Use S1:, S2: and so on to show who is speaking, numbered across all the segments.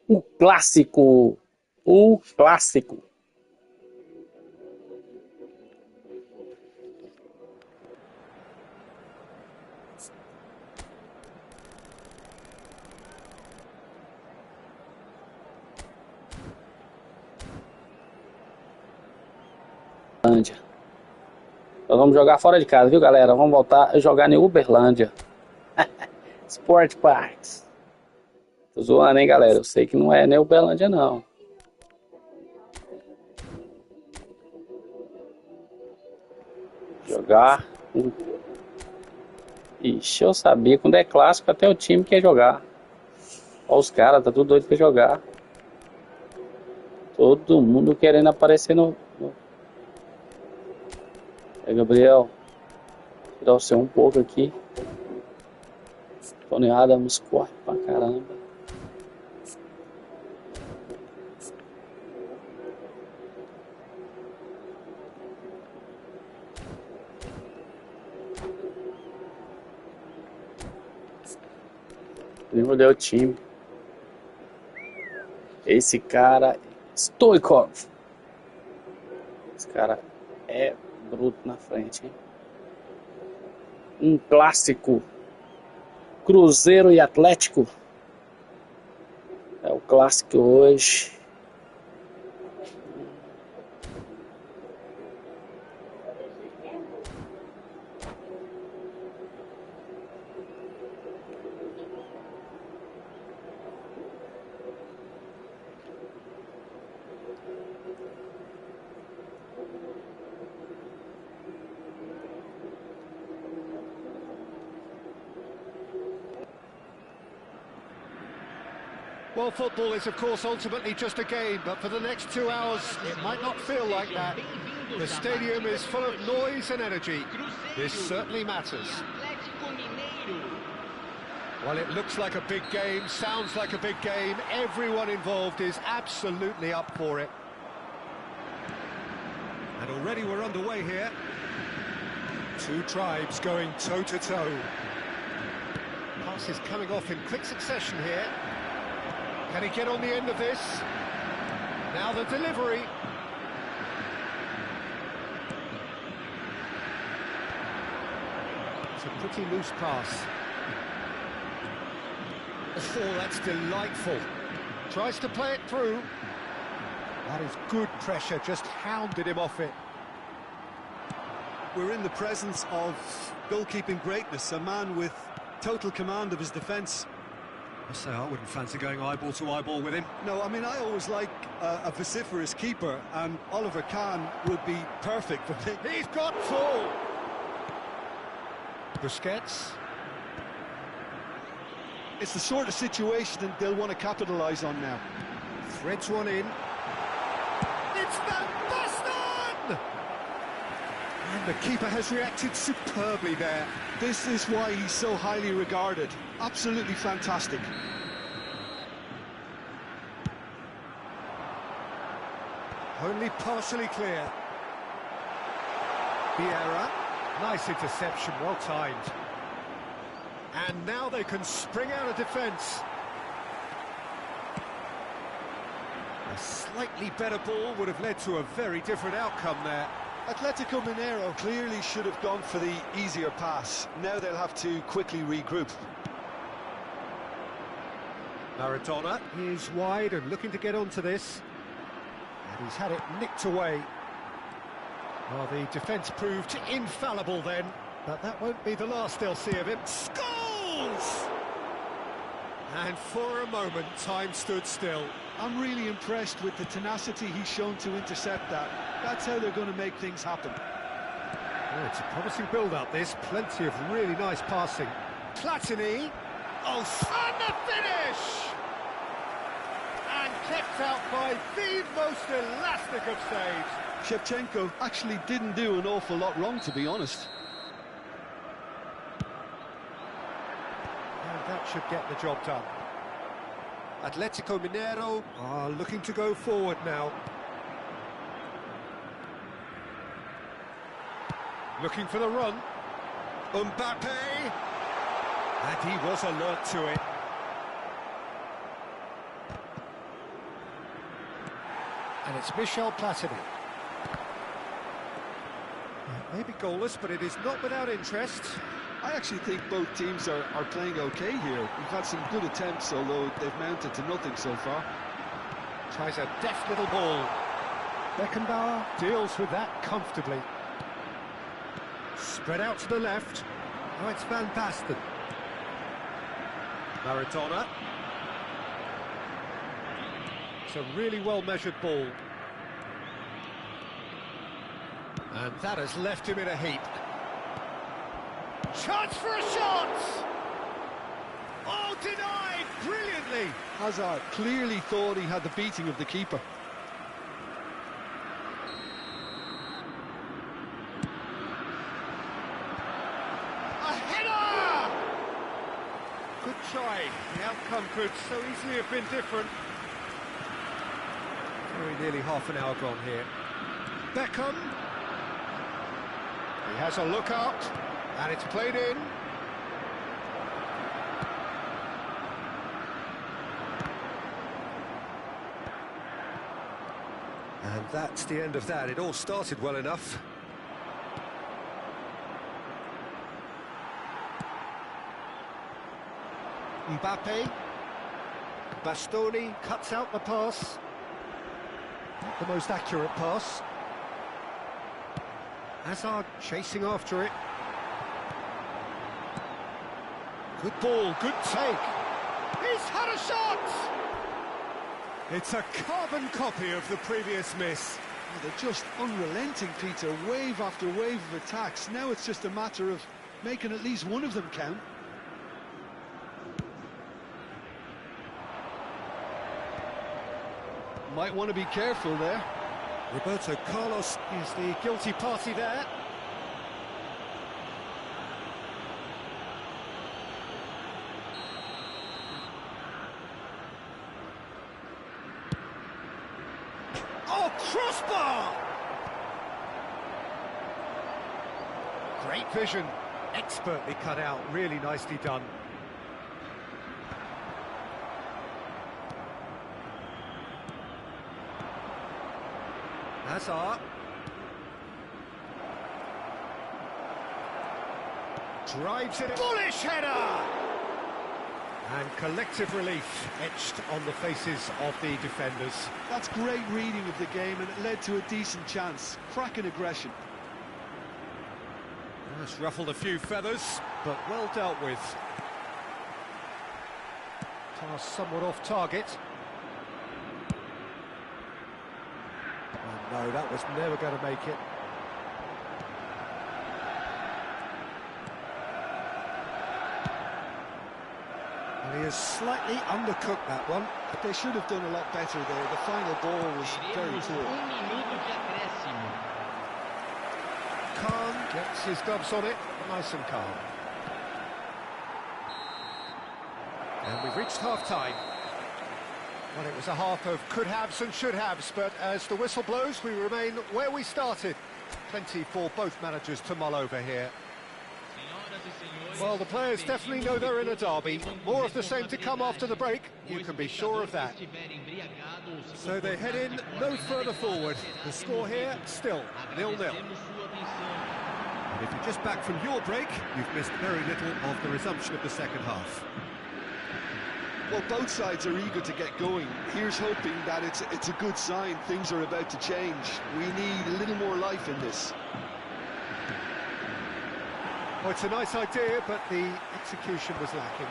S1: O clássico. O clássico. Nós vamos jogar fora de casa, viu, galera? Vamos voltar a jogar em Uberlândia. Sport Parks. Tô zoando, hein, galera? Eu sei que não é nem Uberlândia, não. Jogar. Ixi, eu sabia. Quando é clássico, até o time quer jogar. Olha os caras, tá tudo doido pra jogar. Todo mundo querendo aparecer no... É, Gabriel. Tirar o seu um pouco aqui. Tony Adams corre pra caramba. Eu mudei o time. Esse cara... Stoikov. Esse cara é bruto na frente, hein? Um clássico. Cruzeiro e Atlético. É o clássico hoje.
S2: Well, football is, of course, ultimately just a game, but for the next 2 hours, it might not feel like that. The stadium is full of noise and energy. This certainly matters. Well, it looks like a big game, sounds like a big game. Everyone involved is absolutely up for it. And already we're underway here. Two tribes going toe-to-toe. Passes coming off in quick succession here. Can he get on the end of this? Now the delivery. It's a pretty loose pass. Oh, that's delightful. Tries to play it through. That is good pressure, just hounded him off it.
S3: We're in the presence of goalkeeping greatness, a man with total command of his defence.
S4: I say I wouldn't fancy going eyeball to eyeball with him.
S3: No, I mean, I always like a vociferous keeper, and Oliver Kahn would be perfect for me.
S2: He's got full. Busquets.
S3: It's the sort of situation that they'll want to capitalise on now.
S2: Threads one in. It's Van Basten! And the keeper has reacted superbly there.
S3: This is why he's so highly regarded. Absolutely fantastic.
S2: Only partially clear. Vieira. Nice interception, well timed. And now they can spring out of defence. A slightly better ball would have led to a very different outcome there.
S3: Atletico Mineiro clearly should have gone for the easier pass. Now they'll have to quickly regroup.
S2: Maradona is wide and looking to get onto this. And he's had it nicked away. Well, the defence proved infallible then, but that won't be the last they'll see of him. Scores! And for a moment, time stood still.
S3: I'm really impressed with the tenacity he's shown to intercept that. That's how they're going to make things happen.
S2: Oh, it's a promising build-up, this. Plenty of really nice passing. Platini. Oh, and the finish! And kept out by the most elastic of saves.
S3: Shevchenko actually didn't do an awful lot wrong, to be honest.
S2: And that should get the job done. Atletico Mineiro are looking to go forward now. Looking for the run. Mbappe! And he was alert to it. And it's Michel Platini. Maybe goalless, but it is not without interest.
S3: I actually think both teams are playing okay here. We've had some good attempts, although they've mounted to nothing so far.
S2: Tries a deft little ball. Beckenbauer deals with that comfortably. Spread out to the left. Oh, it's Van Basten. Maradona. It's a really well-measured ball. And that has left him in a heap. Chance for a shot! Oh, denied brilliantly!
S3: Hazard clearly thought he had the beating of the keeper.
S2: A header! Good try. The outcome could so easily have been different. Very nearly half an hour gone here. Beckham. He has a look out, and it's played in. And that's the end of that. It all started well enough. Mbappe. Bastoni cuts out the pass. Not the most accurate pass. Hazard chasing after it. Good ball, good take. He's had a shot! It's a carbon copy of the previous miss.
S3: Oh, they're just unrelenting, Peter. Wave after wave of attacks. Now it's just a matter of making at least one of them count. Might want to be careful there.
S2: Roberto Carlos is the guilty party there. Oh, crossbar! Great vision, expertly cut out, really nicely done. Hazard. Drives it. Bullish header! And collective relief etched on the faces of the defenders.
S3: That's great reading of the game, and it led to a decent chance. Cracking aggression.
S2: That's ruffled a few feathers, but well dealt with. Pass somewhat off target. Oh, no, that was never going to make it. And he has slightly undercooked that one.
S3: But they should have done a lot better there. The final ball was very poor.
S2: Khan gets his gloves on it, nice and calm. And we've reached half-time. Well, it was a half of could-haves and should-haves, but as the whistle blows, we remain where we started. Plenty for both managers to mull over here. Well, the players definitely know they're in a derby. More of the same to come after the break, you can be sure of that. So they head in no further forward. The score here, still 0-0. And if you're just back from your break, you've missed very little of the resumption of the second half.
S3: Well, both sides are eager to get going. Here's hoping that it's a good sign. Things are about to change. We need a little more life in this.
S2: Well, it's a nice idea, but the execution was lacking.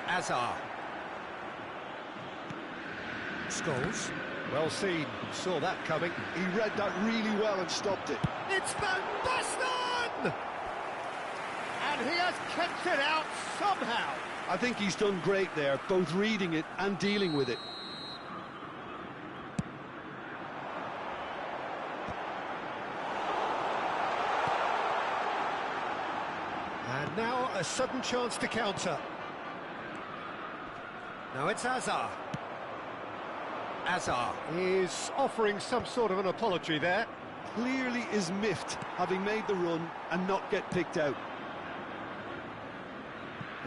S2: Hazard. Scholes. Well seen. Saw that coming.
S3: He read that really well and stopped it.
S2: It's Van Basten! And he has kept it out somehow.
S3: I think he's done great there, both reading it and dealing with it.
S2: And now a sudden chance to counter. Now it's Hazard. Hazard is offering some sort of an apology there.
S3: Clearly is miffed, having made the run and not get picked out.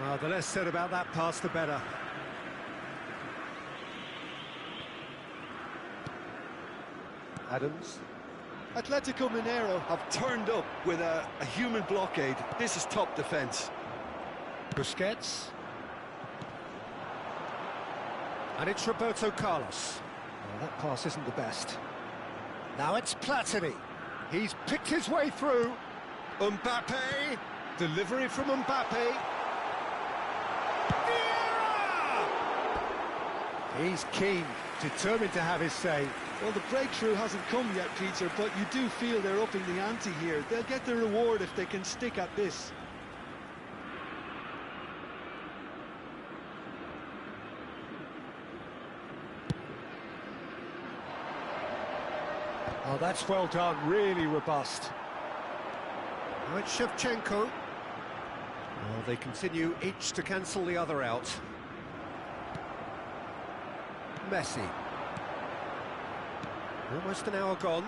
S2: Well, the less said about that pass, the better. Adams.
S3: Atletico Mineiro have turned up with a human blockade. This is top defence.
S2: Busquets. And it's Roberto Carlos. Well, that pass isn't the best. Now it's Platini. He's picked his way through. Mbappe. Delivery from Mbappe. Vieira! He's keen, determined to have his say.
S3: Well, the breakthrough hasn't come yet, Peter, but you do feel they're upping the ante here. They'll get the reward if they can stick at this.
S2: Oh, that's well done, really robust. Now it's Shevchenko. Well, they continue each to cancel the other out. Messi. Almost an hour gone.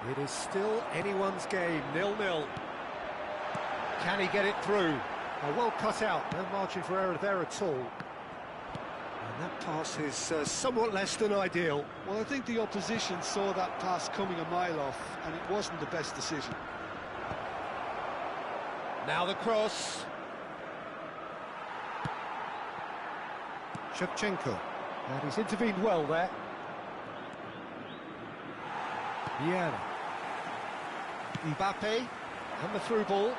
S2: It is still anyone's game, 0-0. Can he get it through? Oh, well cut out, no margin for error there at all. And that pass is somewhat less than ideal.
S3: Well, I think the opposition saw that pass coming a mile off, and it wasn't the best decision.
S2: Now the cross. Shevchenko. And he's intervened well there. Vieira. Mbappe. And the through ball.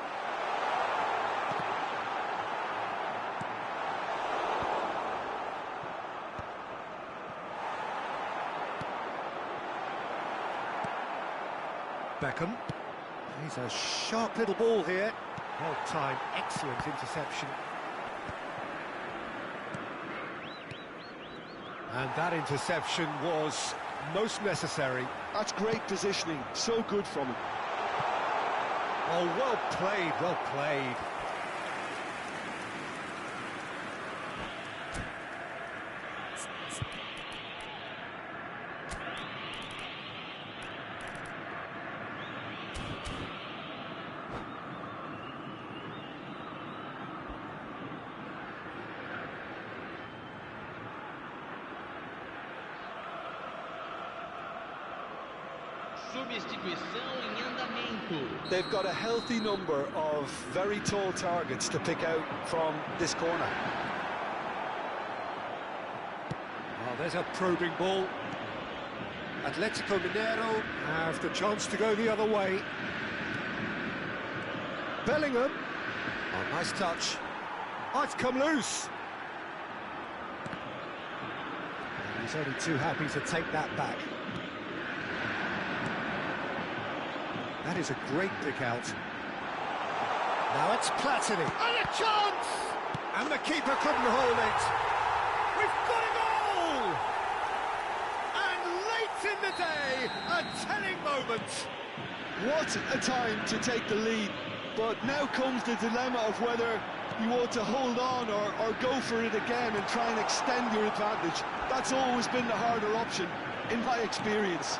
S2: Beckham. He's a sharp little ball here. Well timed, excellent interception. And that interception was most necessary.
S3: That's great positioning, so good from him.
S2: Oh, well played, well played.
S5: Substituição em andamento.
S3: They've got a healthy number of very tall targets to pick out from this corner.
S2: Oh, there's a probing ball. Atletico Mineiro have the chance to go the other way. Bellingham. Oh, nice touch. Oh, it's come loose. And he's only too happy to take that back. That is a great pick out. Now it's Platini. And a chance! And the keeper couldn't hold it. We've got a goal! And late in the day, a telling moment.
S3: What a time to take the lead. But now comes the dilemma of whether you ought to hold on or go for it again and try and extend your advantage. That's always been the harder option, in my experience.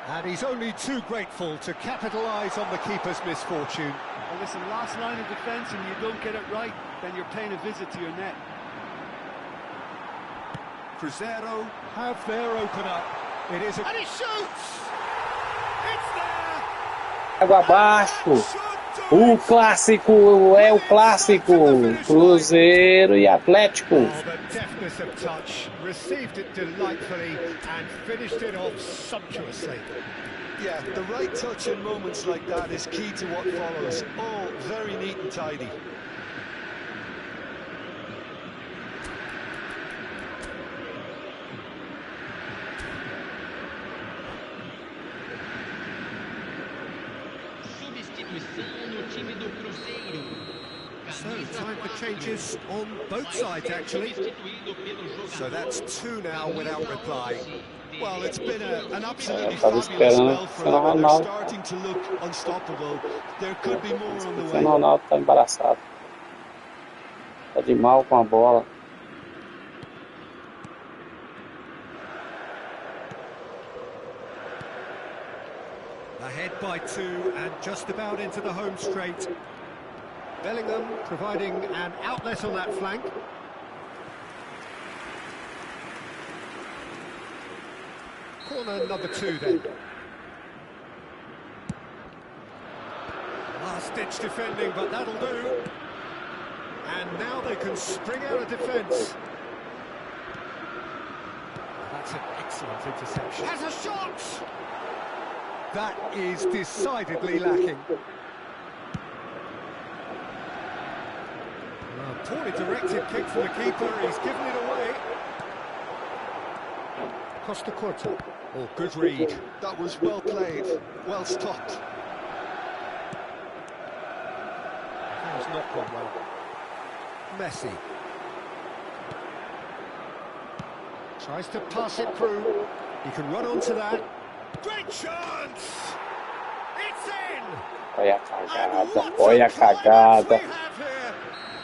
S2: And he's only too grateful to capitalise on the keeper's misfortune.
S3: Well, listen, last line of defence and you don't get it right, then you're paying a visit to your net.
S2: Cruzeiro have their opener. It is a... And he shoots! It's there!
S1: Água abaixo. O clássico é o clássico. Cruzeiro e Atlético.
S2: Oh, the deftness of touch, received it delightfully and finished it off sumptuously.
S3: Yeah, the right touch in moments like that is key to what follows. All very neat and tidy.
S2: So, time for changes on both sides, actually. So that's two now without reply.
S3: Well, it's been an absolutely fabulous spell for them, and they're starting to look unstoppable. There could be more on the way.
S1: O Ronaldo tá embaraçado. Tá de mal com a bola.
S2: Ahead by two and just about into the home straight. Bellingham providing an outlet on that flank. on a number 2 then. Last-ditch defending, but that'll do. And now they can spring out of defence. That's an excellent interception. Has a shot! That is decidedly lacking. A poorly directed kick from the keeper. He's given it away. Costa Corta. Oh, good read.
S3: That was well played, well stopped.
S2: That has not gone well. Messi. Tries to pass it through. He can run onto that. Great chance! It's in!
S1: Olha a cagada, olha a cagada.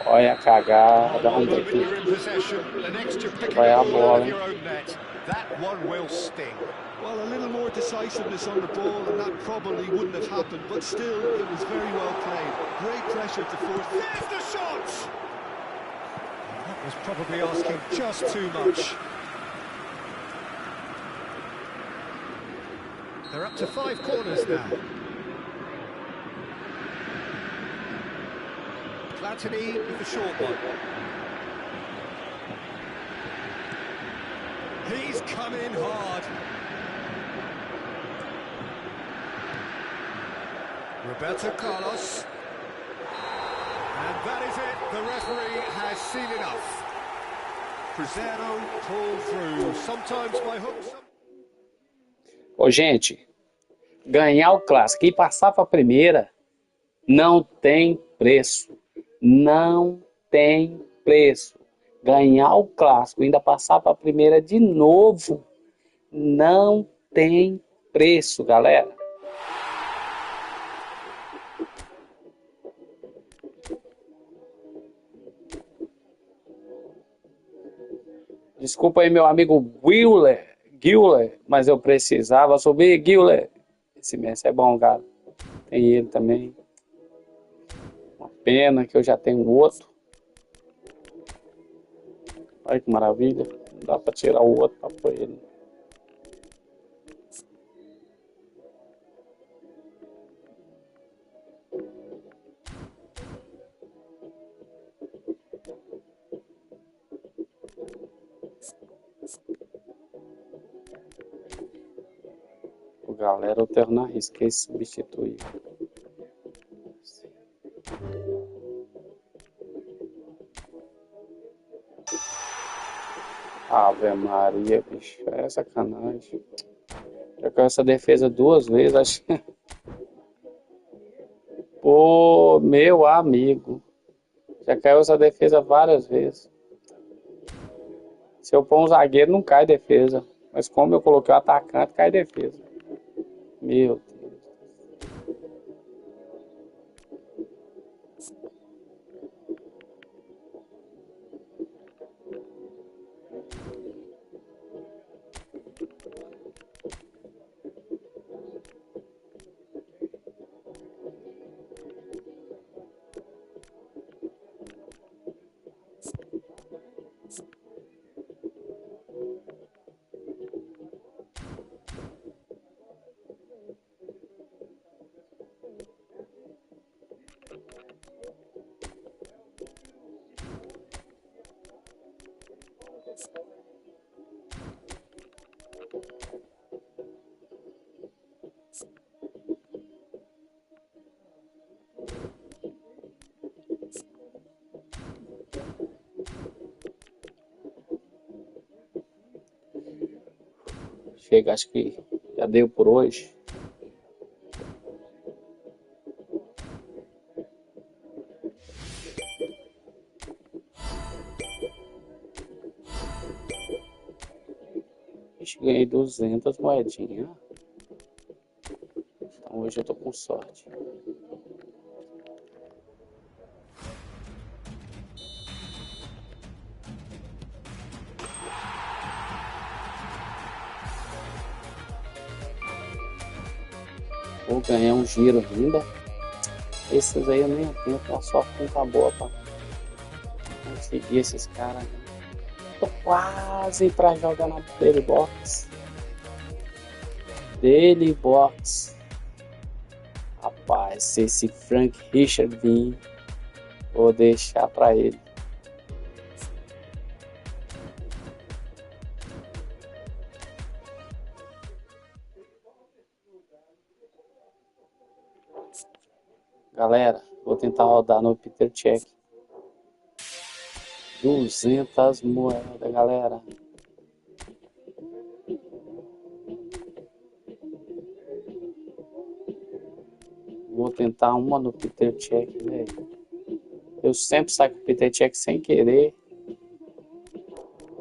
S1: Olha a cagada, vamos ver aqui. Vai a bola, hein?
S2: That one will sting.
S3: Well, a little more decisiveness on the ball and that probably wouldn't have happened, but still, it was very well played. Great pressure to force.
S2: There's the shot! That was probably asking just too much. They're up to 5 corners now. Platini with the short one. He's come in hard. Roberto Carlos. And that is it. The referee has seen enough. Crescer pulled through, sometimes by hook.
S1: Ô, gente, ganhar o clássico e passar para a primeira não tem preço. Não tem preço. Ganhar o clássico e ainda passar para a primeira de novo não tem preço, galera. Desculpa aí, meu amigo Guiller, mas eu precisava subir, Guiller. Esse Messi é bom, cara. Tem ele também. Uma pena que eu já tenho outro. Olha que maravilha. Não dá pra tirar o outro pra pôr ele. Galera, eu tenho na risca e substituir. Ave Maria, bicho, é sacanagem. Já caiu essa defesa 2 vezes, acho. Pô, meu amigo. Já caiu essa defesa várias vezes. Se eu pôr um zagueiro, não cai defesa. Mas como eu coloquei o atacante, cai defesa. Meu Deus. Chega, acho que já deu por hoje. Ganhei 200 moedinhas. Então hoje eu tô com sorte. Vou ganhar um giro ainda. Esses aí eu nem tenho, a sorte não tá boa pra conseguir esses caras. Tô quase pra jogar na Playbox. Daily Box. Rapaz, se esse Frank Richard vir, vou deixar pra ele. Galera, vou tentar rodar no Peter Check. 200 moedas, galera. Vou tentar uma no Peter Check, velho. Eu sempre saio com o Peter Check sem querer.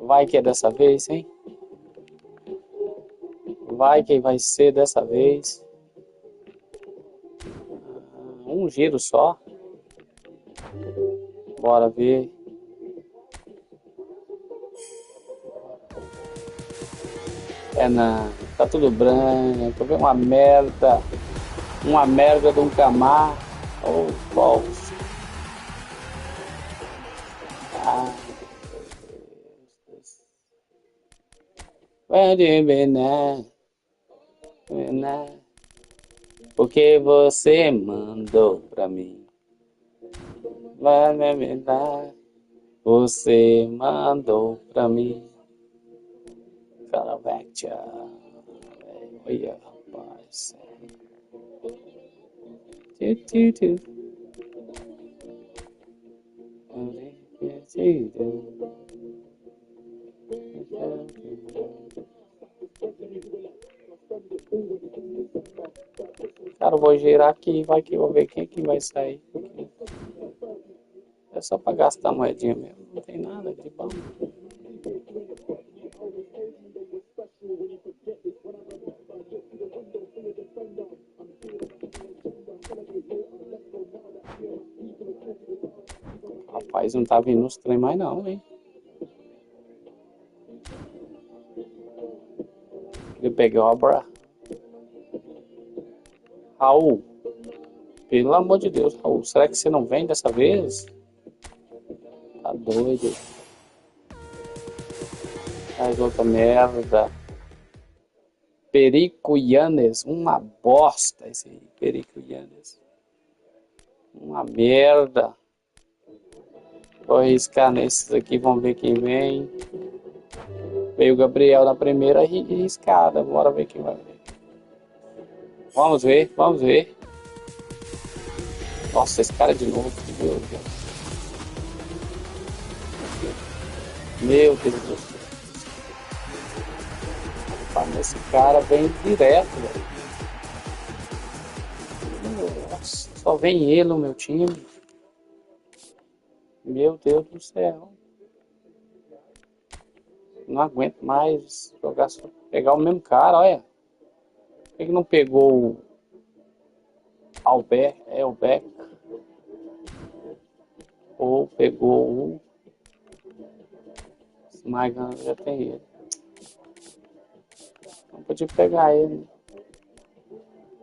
S1: Vai que é dessa vez, hein? Vai que vai ser dessa vez. Um giro só. Bora ver. É não. Tá tudo branco. Tô vendo uma merda. Uma merda de um camar. Oh, falso. Ah. Porque você mandou pra mim. Você mandou pra mim. Caravecchia. Olha, rapaz. Cara, eu vou girar aqui, vai que eu vou ver quem que vai sair. É só pra gastar moedinha mesmo, não tem nada de bom. Rapaz, não tá vindo os trem mais não, hein? Ele pegou a obra. Raul, pelo amor de Deus, Raul, será que você não vem dessa vez? Tá doido. Mais outra merda. Perico Yanes, uma bosta esse aí, Perico Yanes. Uma merda. Vou arriscar nesses aqui, vamos ver quem vem. Veio o Gabriel na primeira riscada, bora ver quem vai ver. Vamos ver, vamos ver. Nossa, esse cara de novo, meu Deus. Meu Deus do céu. Esse cara vem direto, velho. Nossa, só vem ele no meu time. Meu Deus do céu. Não aguento mais jogar, pegar o mesmo cara, olha. Por que não pegou o Albert? É o Beck. Ou pegou o Magan, já tem ele. Não podia pegar ele.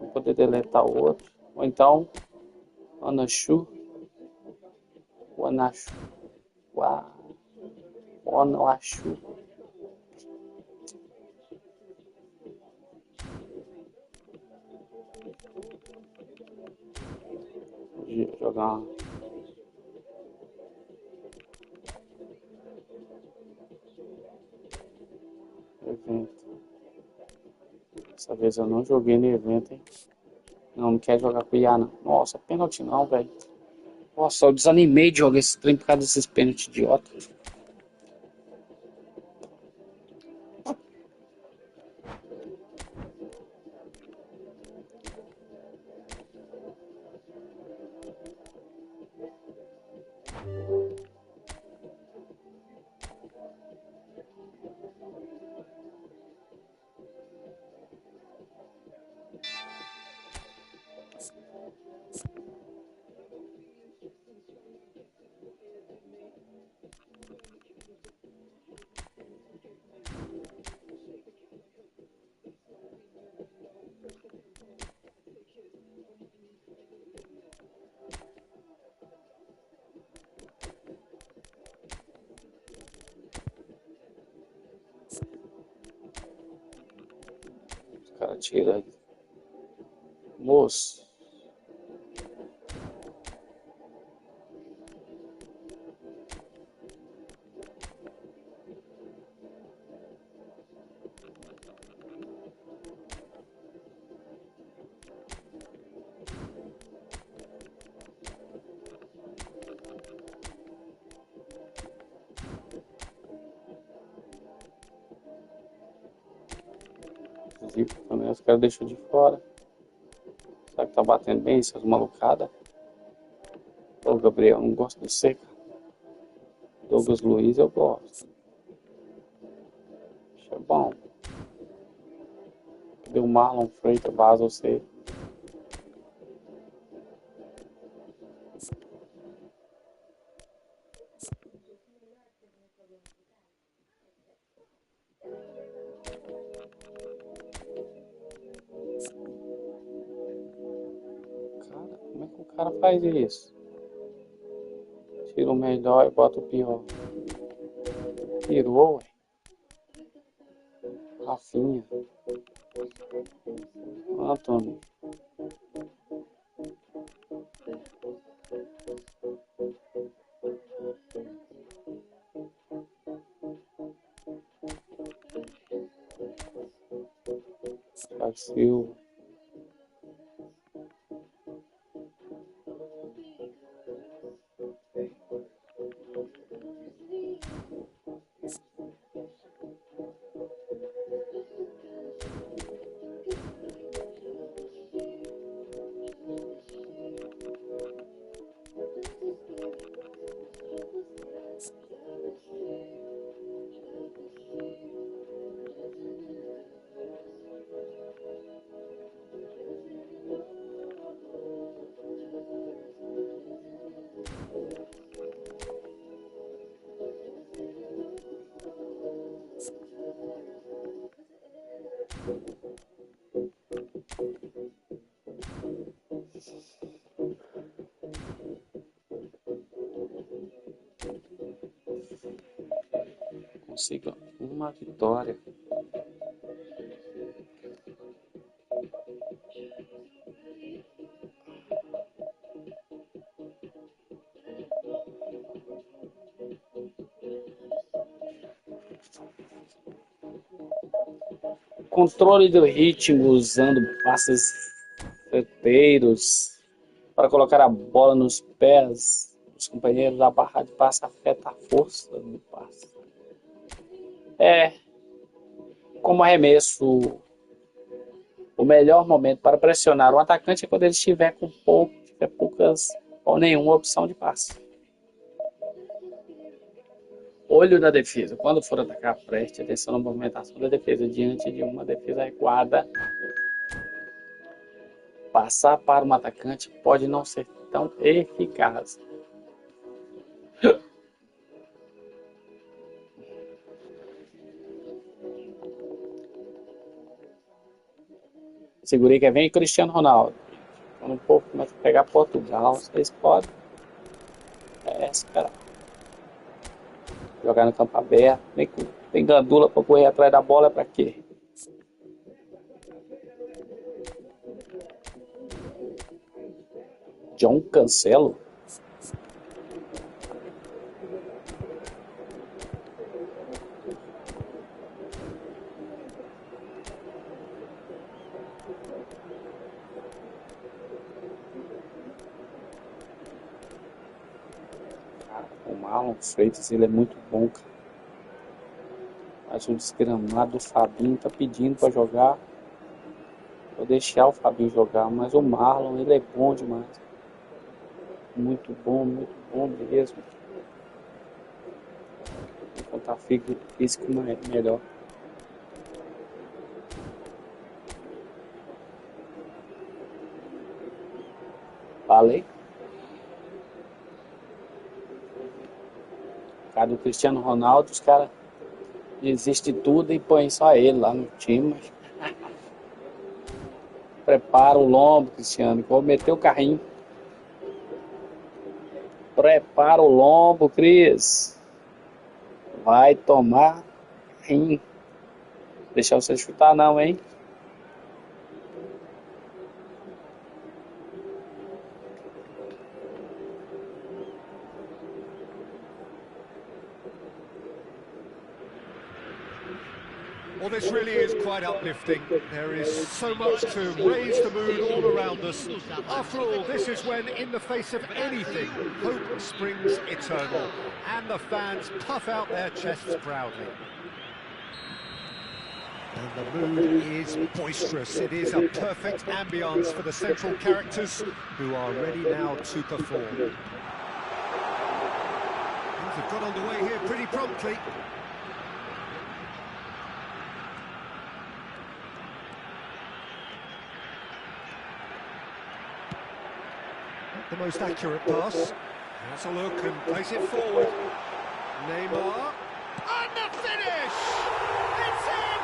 S1: Não poder deletar o outro. Ou então, Anachu. O Anachu. O Anachu. Vou jogar uma. Evento. Dessa vez eu não joguei no evento, hein? Não quer jogar com o IA, não. Nossa, pênalti não, velho. Nossa, eu desanimei de jogar esse trem por causa desses pênaltis idiotas. Tira aí. Moço. Zico também, os caras deixam de fora. Será que tá batendo bem essas malucadas? Ô Gabriel, não gosto de você, cara. Douglas Luiz eu gosto. Isso é bom. Cadê o Marlon Freitas, vaza você? Cara, como é que o cara faz isso? Tira o melhor e bota o pior. Tirou, ué. Rafinha. Antônio. Thiago Silva. Consiga uma vitória. Controle do ritmo usando passes certeiros para colocar a bola nos pés dos companheiros. A barra de passe afeta a força do passe. Como arremesso, o melhor momento para pressionar o atacante é quando ele estiver com poucas ou nenhuma opção de passe. Olho da defesa. Quando for atacar, preste atenção na movimentação da defesa diante de uma defesa recuada. Passar para um atacante pode não ser tão eficaz. Segurei que vem Cristiano Ronaldo. Quando um pouco começa a pegar Portugal, vocês podem esperar. Jogar no campo aberto. Tem gandula para correr atrás da bola, para quê? John Cancelo. O Marlon Freitas, ele é muito bom, cara. Mas o desgramado do Fabinho tá pedindo para jogar. Vou deixar o Fabinho jogar, mas o Marlon, ele é bom demais. Muito bom mesmo. Vou contar físico melhor. Falei. Cara do Cristiano Ronaldo, os caras desistem de tudo e põem só ele lá no time. Prepara o lombo, Cristiano, que eu vou meter o carrinho. Prepara o lombo, Cris. Vai tomar carrinho. Deixar você chutar não, hein?
S2: Well, this really is quite uplifting. There is so much to raise the mood all around us. After all, this is when, in the face of anything, hope springs eternal, and the fans puff out their chests proudly. And the mood is boisterous. It is a perfect ambience for the central characters, who are ready now to perform. Things have got underway here pretty promptly. The most accurate pass. Has a look and plays it forward. Neymar. And the finish! It's in!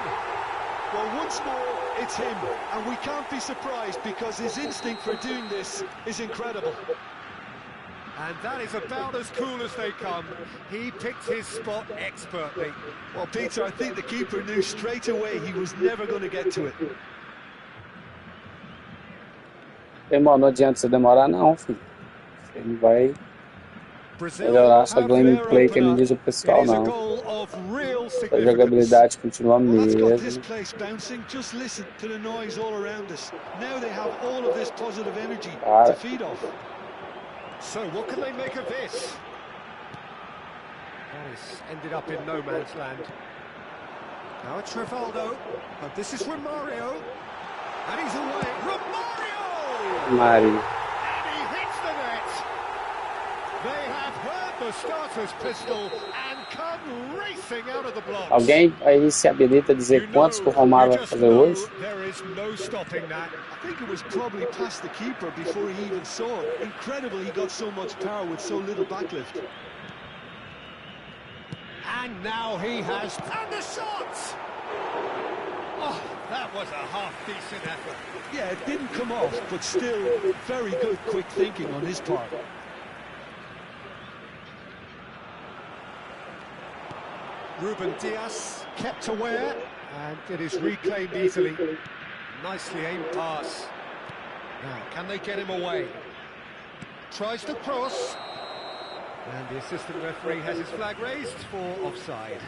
S3: Well, once more, it's him. And we can't be surprised because his instinct for doing this is incredible.
S2: And that is about as cool as they come. He picked his spot expertly.
S3: Well, Peter, I think the keeper knew straight away he was never going to get to it.
S1: Irmão, não adianta você demorar não, filho. Você não vai melhorar sua gameplay, que nem diz o pessoal, não. A jogabilidade continua a mesma. Cara.
S2: So what can they make of this? That has ended up in no man's land. Now it's Rivaldo, but this is Romario, and he's away. Romario!
S1: Mari.
S2: And he hits the net. They have heard the starter's pistol and come racing out of the blocks.
S1: Alguém aí se habilita a dizer quantos que o Romário vai fazer hoje?
S2: There is no stopping that.
S3: I think it was probably past the keeper before he even saw it. Incredible he got so much power with so little backlift.
S2: And now he has... And the shot! Oh, that was a half-decent effort.
S3: Yeah, it didn't come off, but still very good quick thinking on his part.
S2: Ruben Diaz kept aware, and it is reclaimed easily. Nicely aimed pass. Now, can they get him away? Tries to cross. And the assistant referee has his flag raised for offside.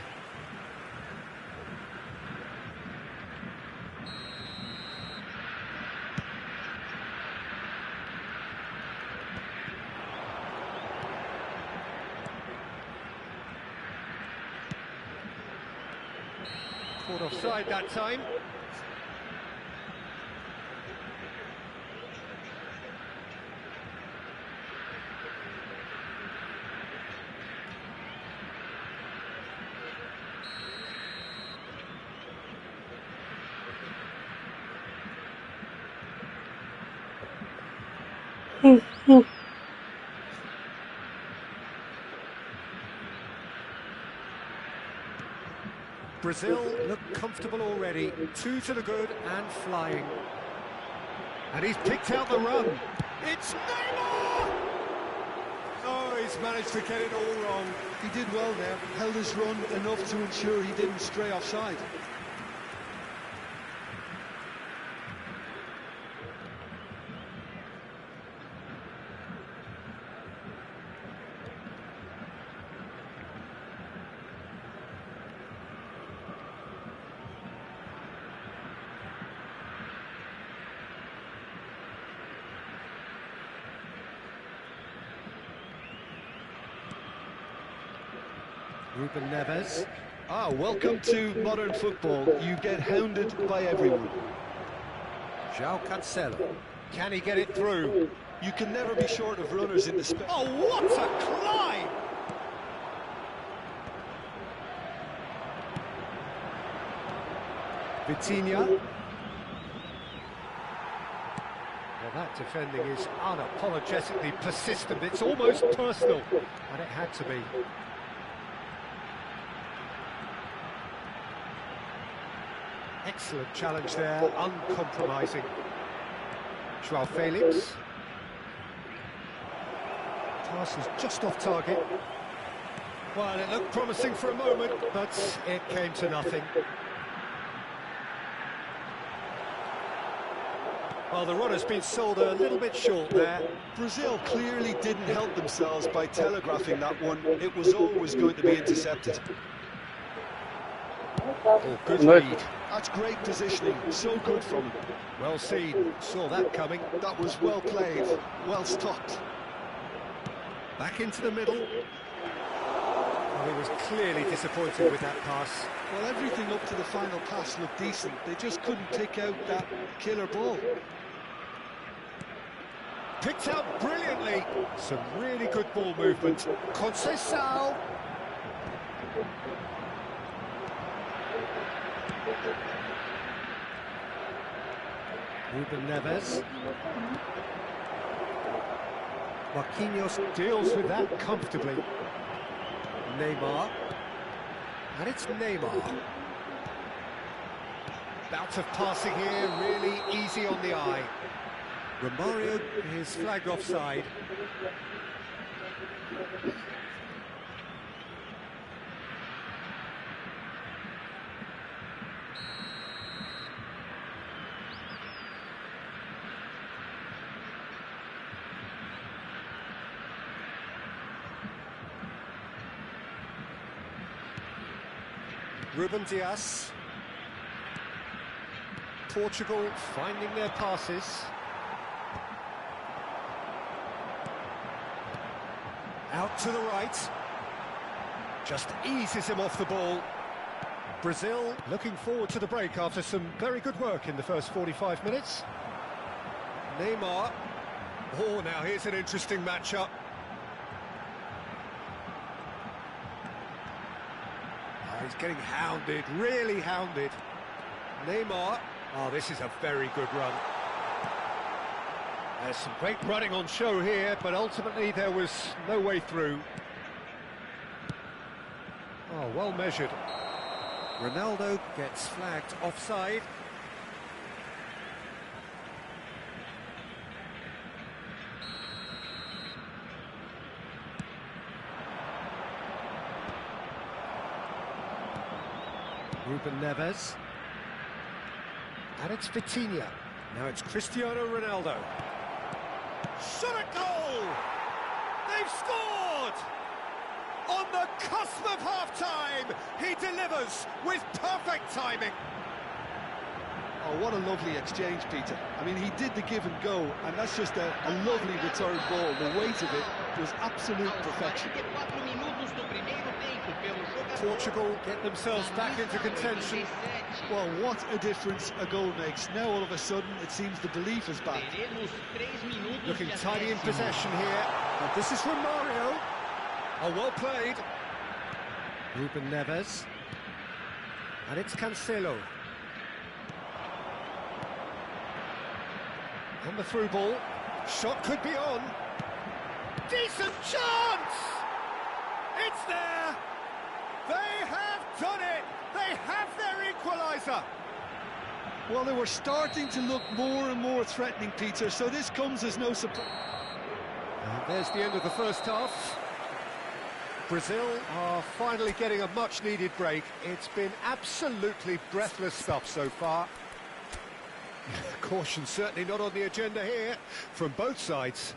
S2: Caught offside that time. Brazil look comfortable already. 2 to the good and flying. And he's picked out the run. It's Neymar! Oh, he's managed to get it all wrong.
S3: He did well there, held his run enough to ensure he didn't stray offside.
S2: Ruben Neves.
S3: Ah, welcome to modern football. You get hounded by everyone.
S2: João Cancelo. Can he get it through?
S3: You can never be short of runners in the space.
S2: Oh, what a climb! Vitinha. Well, that defending is unapologetically persistent. It's almost personal, and it had to be. Excellent challenge there, uncompromising. João Felix. Pass is just off target. Well, it looked promising for a moment, but it came to nothing. Well, the runner's been sold a little bit short there.
S3: Brazil clearly didn't help themselves by telegraphing that one. It was always going to be intercepted.
S2: Oh, good
S1: Good.
S2: read.
S3: That's great positioning, so good from him.
S2: Well seen. Saw that coming.
S3: That was well played, well stopped.
S2: Back into the middle. Well, he was clearly disappointed with that pass.
S3: Well, everything up to the final pass looked decent. They just couldn't pick out that killer ball.
S2: Picked out brilliantly. Some really good ball movement. Conceição. Ruben Neves. Marquinhos deals with that comfortably. Neymar. And it's Neymar. Bout of passing here, really easy on the eye. Romario is flagged offside. Ruben Dias. Portugal finding their passes. Out to the right. Just eases him off the ball. Brazil looking forward to the break after some very good work in the first 45 minutes. Neymar. Oh, now here's an interesting matchup. Oh, he's getting hounded, really hounded. Neymar. Oh, this is a very good run. There's some great running on show here, but ultimately there was no way through. Oh, well measured. Ronaldo gets flagged offside. Ruben Neves. And it's Vitinha. Now it's Cristiano Ronaldo. Shot at goal! They've scored! On the cusp of half-time, he delivers with perfect timing.
S3: Oh, what a lovely exchange, Peter. I mean, he did the give and go, and that's just a lovely return ball. The weight of it was absolute perfection.
S2: Portugal get themselves back into contention.
S3: Well, what a difference a goal makes. Now, all of a sudden, it seems the belief is back.
S2: Looking tidy in possession here. And this is Romario. Oh, well played. Ruben Neves. And it's Cancelo. And the through ball. Shot could be on. Decent chance! It's there! They have done it! They have their equaliser!
S3: Well, they were starting to look more and more threatening, Peter, so this comes as no surprise.
S2: And there's the end of the first half. Brazil are finally getting a much-needed break. It's been absolutely breathless stuff so far. Caution certainly not on the agenda here from both sides.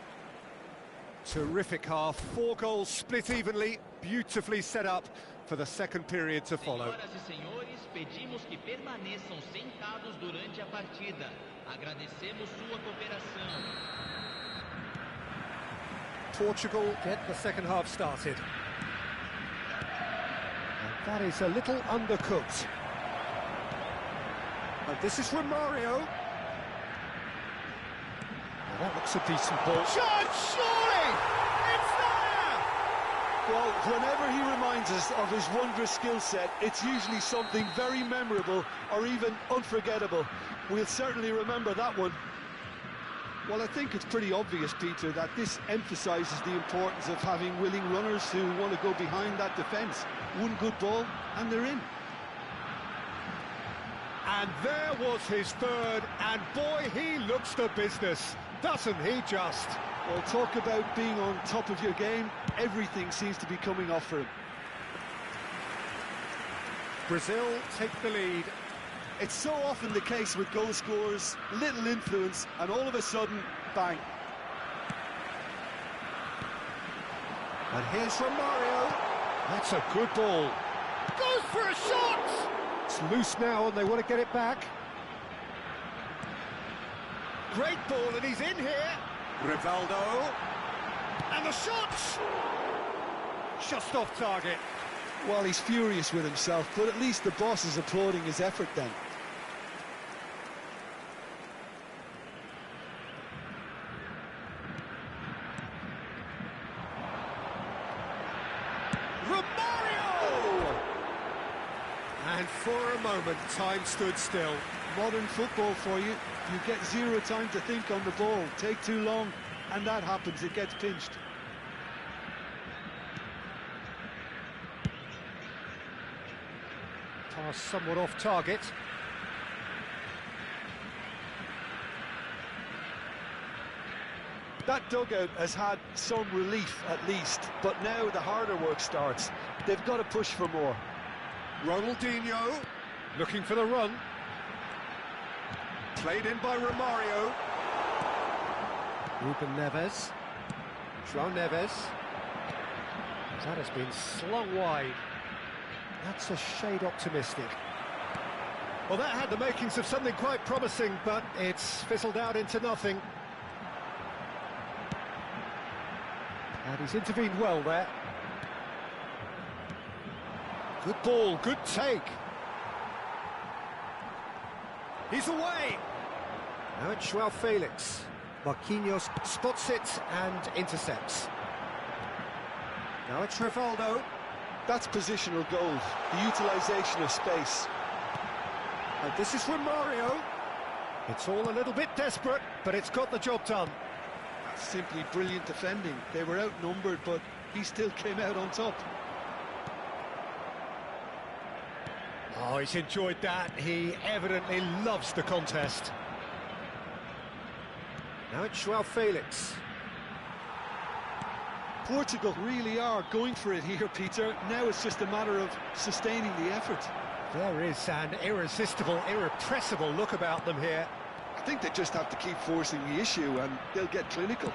S2: Terrific half, 4 goals split evenly, beautifully set up for the second period to follow.
S5: Senhoras e senhores, pedimos que permaneçam sentados durante a partida. Agradecemos sua cooperação.
S2: Portugal get the second half started. And that is a little undercooked. And this is Romario. Now that looks a decent ball. Shot, surely! It's there!
S3: Well, whenever he reminds us of his wondrous skill set, it's usually something very memorable or even unforgettable. We'll certainly remember that one. Well, I think it's pretty obvious, Peter, that this emphasises the importance of having willing runners who want to go behind that defence. One good ball, and they're in.
S2: And there was his third, and boy, he looks the business, doesn't he just?
S3: Well, talk about being on top of your game. Everything seems to be coming off for him.
S2: Brazil take the lead.
S3: It's so often the case with goal scorers, little influence, and all of a sudden, bang.
S2: And here's Romario. That's a good ball. Goes for a shot! It's loose now and they want to get it back. Great ball and he's in here.
S4: Rivaldo.
S2: And the shot! Just off target.
S3: Well, he's furious with himself, but at least the boss is applauding his effort then.
S2: And for a moment, time stood still.
S3: Modern football for you. You get zero time to think on the ball. Take too long, and that happens. It gets pinched.
S2: Pass somewhat off target.
S3: That dugout has had some relief at least, but now the harder work starts. They've got to push for more.
S4: Ronaldinho.
S2: Looking for the run.
S4: Played in by Romario.
S2: Ruben Neves. João Neves. That has been slung wide. That's a shade optimistic. Well, that had the makings of something quite promising, but it's fizzled out into nothing. And he's intervened well there. Good ball, good take. He's away. Now it's João Felix. Marquinhos spots it and intercepts. Now it's Rivaldo.
S3: That's positional gold, the utilisation of space.
S2: And this is Romario. It's all a little bit desperate, but it's got the job done.
S3: That's simply brilliant defending. They were outnumbered, but he still came out on top.
S2: Oh, he's enjoyed that. He evidently loves the contest. Now it's João Felix.
S3: Portugal really are going for it here, Peter. Now it's just a matter of sustaining the effort.
S2: There is an irresistible, irrepressible look about them here.
S3: I think they just have to keep forcing the issue and they'll get clinical.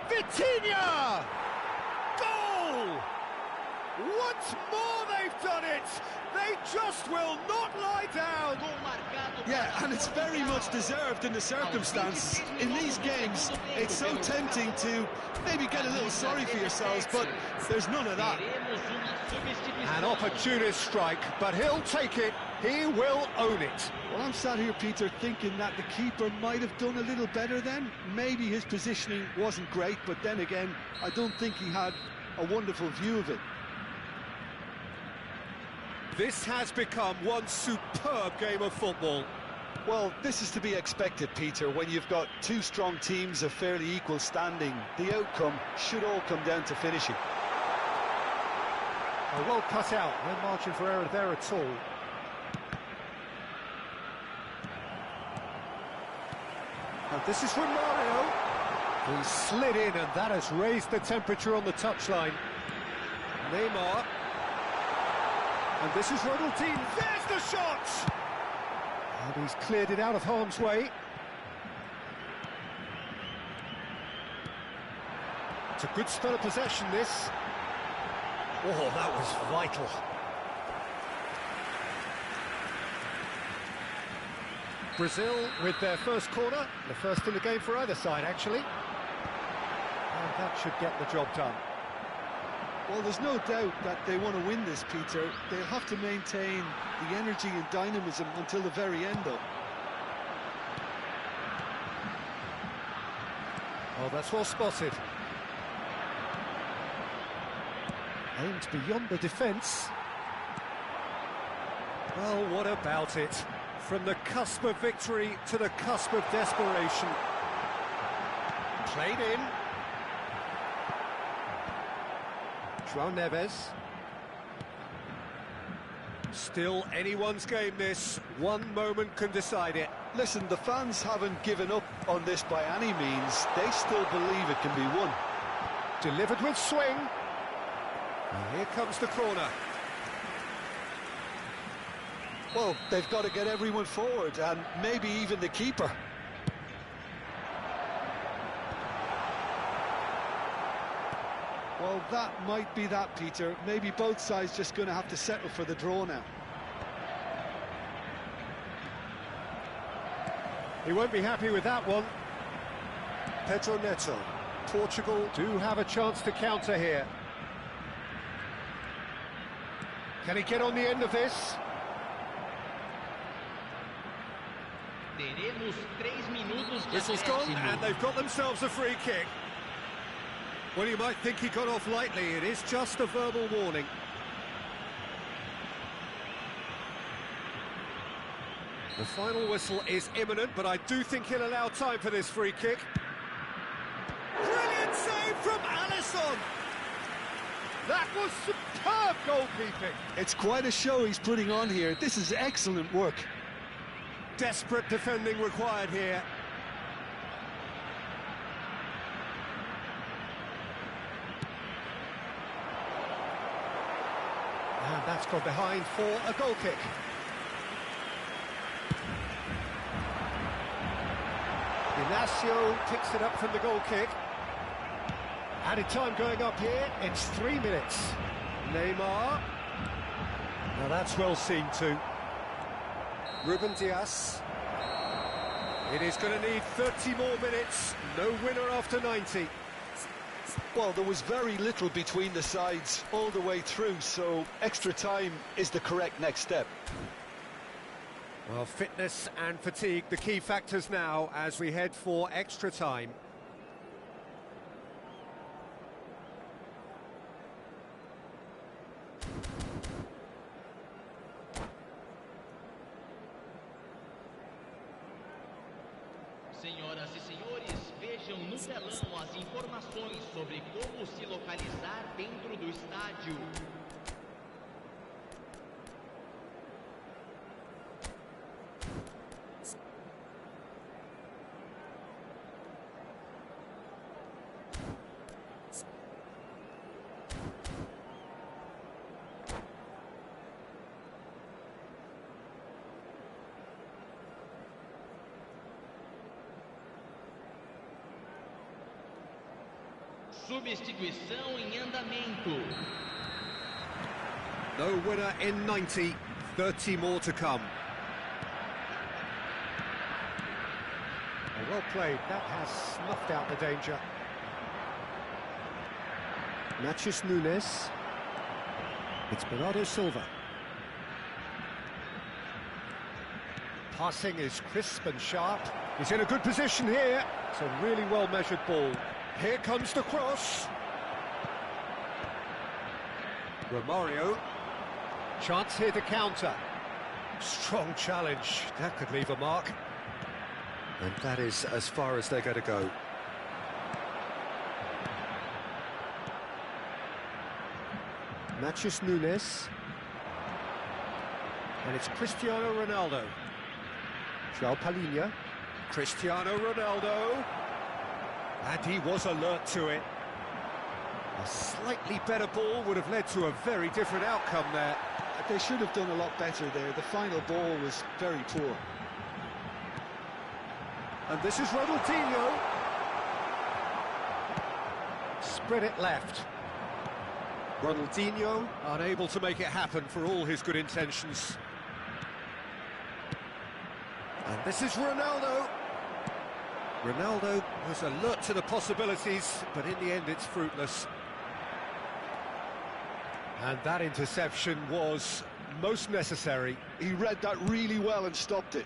S2: Vitinha! Goal! Once more they've done it! They just will not lie down!
S3: Yeah, and it's very much deserved in the circumstance. In these games, it's so tempting to maybe get a little sorry for yourselves, but there's none of that.
S2: An opportunist strike, but he'll take it. He will own it.
S3: Well, I'm sat here, Peter, thinking that the keeper might have done a little better then. Maybe his positioning wasn't great, but then again, I don't think he had a wonderful view of it.
S2: This has become one superb game of football.
S3: Well, this is to be expected, Peter, when you've got two strong teams of fairly equal standing. The outcome should all come down to finishing.
S2: Oh, well cut out, no margin for error there at all. And this is Romario. He slid in and that has raised the temperature on the touchline. Neymar. And this is Ronaldinho. There's the shot! And he's cleared it out of harm's way. It's a good spell of possession, this. Oh, that was vital. Brazil with their first corner, the first in the game for either side, actually. And that should get the job done.
S3: Well, there's no doubt that they want to win this, Peter. They'll have to maintain the energy and dynamism until the very end, though.
S2: Oh, that's well spotted. Aimed beyond the defence. Well, what about it? From the cusp of victory to the cusp of desperation. Played in. João Neves. Still anyone's game, this. One moment can decide it.
S3: Listen, the fans haven't given up on this by any means. They still believe it can be won.
S2: Delivered with swing. And here comes the corner.
S3: Well, they've got to get everyone forward, and maybe even the keeper. Well, Well, that might be that, Peter. Maybe both sides just going to have to settle for the draw now.
S2: He won't be happy with that one.
S4: Pedro Neto. Portugal
S2: Do have a chance to counter here. Can he get on the end of this?
S5: Teremos 3 minutos de
S4: Whistle's gone,
S5: acréscimo.
S4: and they've got themselves a free kick. Well, you might think he got off lightly. It is just a verbal warning. The final whistle is imminent, but I do think he'll allow time for this free kick.
S2: Brilliant save from Alisson! That was superb goalkeeping.
S3: It's quite a show he's putting on here. This is excellent work.
S4: Desperate defending required here.
S2: And that's gone behind for a goal kick. Inacio picks it up from the goal kick. Added time going up here, it's 3 minutes.
S4: Neymar.
S2: Now that's well seen too.
S4: Ruben Dias. It is going to need 30 more minutes. No winner after 90.
S3: Well, there was very little between the sides all the way through, so extra time is the correct next step.
S4: Well, fitness and fatigue, the key factors now as we head for extra time.
S5: Senhoras e senhores, vejam no telão as informações sobre como se localizar dentro do estádio. Substituição em andamento.
S4: No winner in 90, 30 more to come.
S2: Well played, that has snuffed out the danger. Nachos Nunes. It's Bernardo Silva. Passing is crisp and sharp. He's in a good position here. It's a really well-measured ball. Here comes the cross.
S4: Romario.
S2: Chance here to counter. Strong challenge. That could leave a mark.
S4: And that is as far as they're going to go.
S2: Nachos Nunes. And it's Cristiano Ronaldo. João Palhinha.
S4: Cristiano Ronaldo.
S2: And he was alert to it.
S4: A slightly better ball would have led to a very different outcome there.
S3: They should have done a lot better there. The final ball was very poor.
S4: And this is Ronaldinho.
S2: Spread it left.
S4: Ronaldinho unable to make it happen for all his good intentions. And this is Ronaldo. Ronaldo was alert to the possibilities, but in the end it's fruitless.
S2: And that interception was most necessary.
S3: He read that really well and stopped it.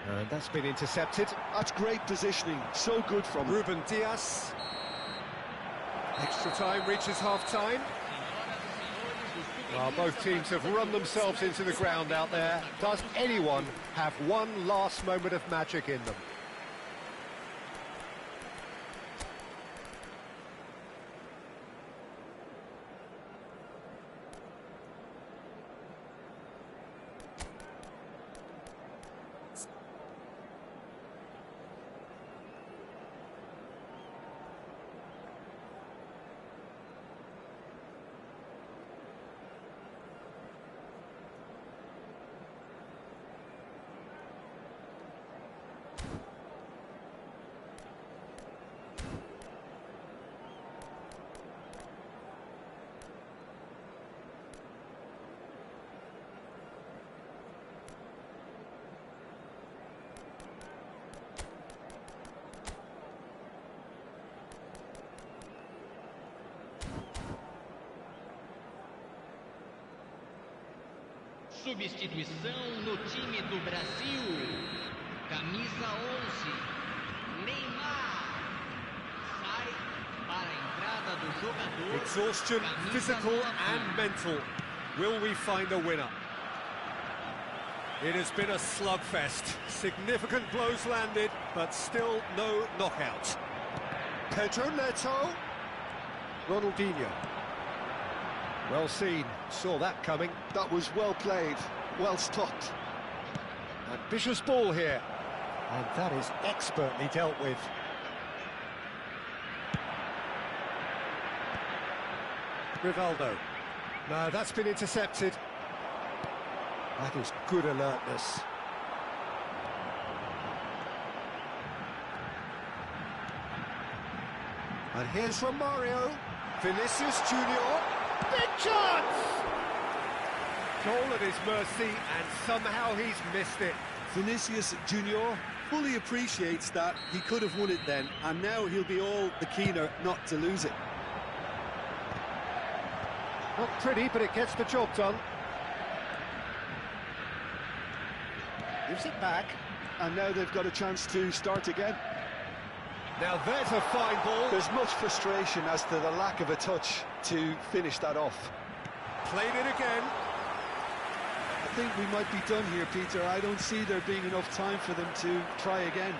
S2: And that's been intercepted.
S3: That's great positioning. So good from him.
S4: Ruben Dias. Extra time reaches half-time.
S2: Well, both teams have run themselves into the ground out there. Does anyone have one last moment of magic in them?
S5: Substituição no time do Brasil. Camisa 11, Neymar. Sai para a entrada do jogador.
S4: Exhaustion, physical and mental. Will we find a winner? It has been a slugfest. Significant blows landed, but still no knockout.
S2: Pedro Neto. Ronaldinho. Well seen, saw that coming.
S3: That was well played, well stopped.
S2: Ambitious ball here. And that is expertly dealt with.
S4: Rivaldo.
S2: No, that's been intercepted. That is good alertness. And here's Romario. Vinicius Junior. Big chance!
S4: Goal at his mercy, and somehow he's missed it.
S3: Vinicius Junior fully appreciates that he could have won it then, and now he'll be all the keener not to lose it.
S2: Not pretty, but it gets the job done. Gives it back.
S3: And now they've got a chance to start again.
S2: Now there's a fine ball.
S3: There's much frustration as to the lack of a touch to finish that off.
S4: Played it again.
S3: I think we might be done here, Peter. I don't see there being enough time for them to try again.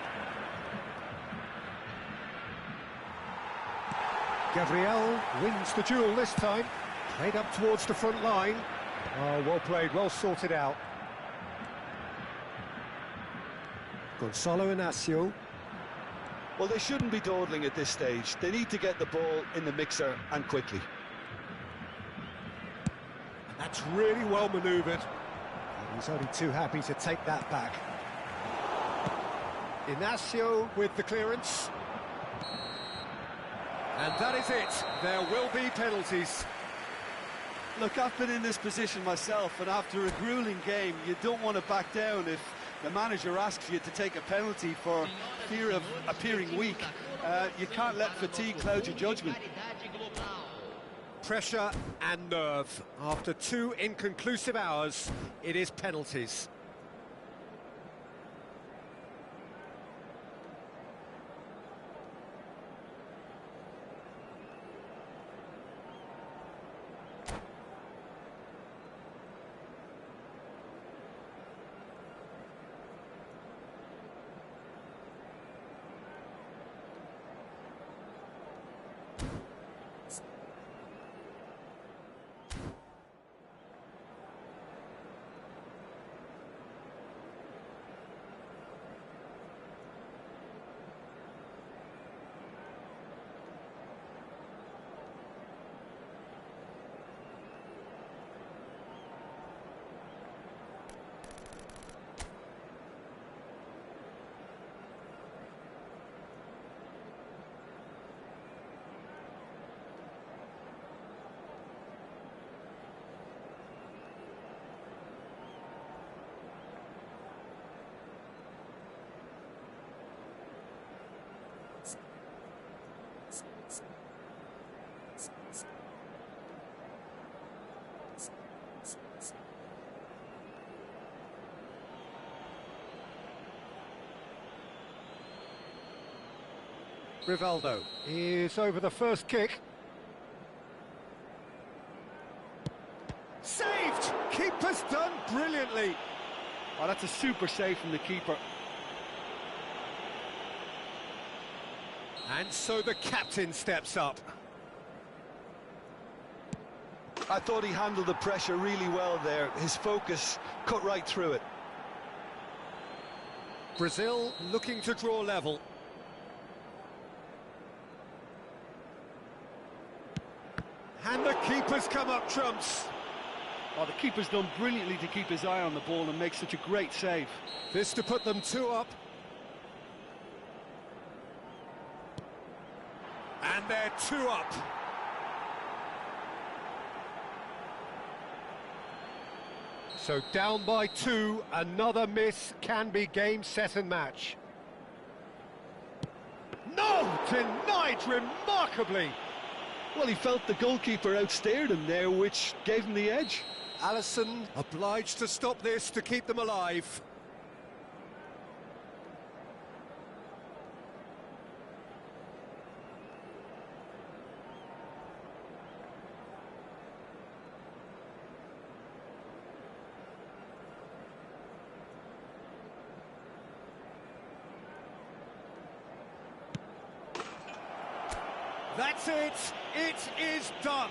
S2: Gabriel wins the duel this time. Played up towards the front line. Oh, well played, well sorted out. Gonzalo Inacio.
S3: Well, they shouldn't be dawdling at this stage. They need to get the ball in the mixer and quickly.
S2: And that's really well manoeuvred. And he's only too happy to take that back. Inacio with the clearance.
S4: And that is it. There will be penalties.
S3: Look, I've been in this position myself, and after a grueling game, you don't want to back down if the manager asks you to take a penalty for fear of appearing weak. You can't let fatigue cloud your judgment.
S4: Pressure and nerve. After 2 inconclusive hours, it is penalties. Rivaldo
S2: is over the first kick. Saved! Keeper's done brilliantly.
S3: Oh, that's a super save from the keeper.
S4: And so the captain steps up.
S3: I thought he handled the pressure really well there. His focus cut right through it.
S4: Brazil looking to draw level. And the keeper's come up trumps.
S3: Oh, the keeper's done brilliantly to keep his eye on the ball and make such a great save.
S4: This to put them 2 up. And they're 2 up. So down by 2, another miss can be game, set and match.
S2: No! Denied remarkably.
S3: Well, he felt the goalkeeper outsteered him there, which gave him the edge.
S4: Alisson obliged to stop this to keep them alive. That's it! It is done!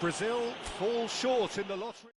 S4: Brazil fall short in the lottery.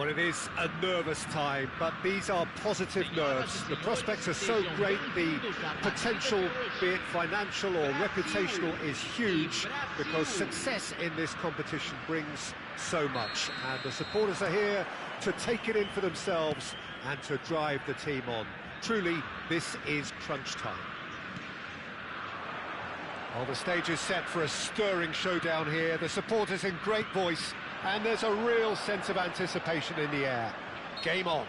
S4: Well, it is a nervous time, but these are positive nerves. The prospects are so great, the potential, be it financial or reputational, is huge because success in this competition brings so much. And the supporters are here to take it in for themselves and to drive the team on. Truly, this is crunch time. Well, the stage is set for a stirring showdown here. The supporters in great voice, and there's a real sense of anticipation in the air. Game on.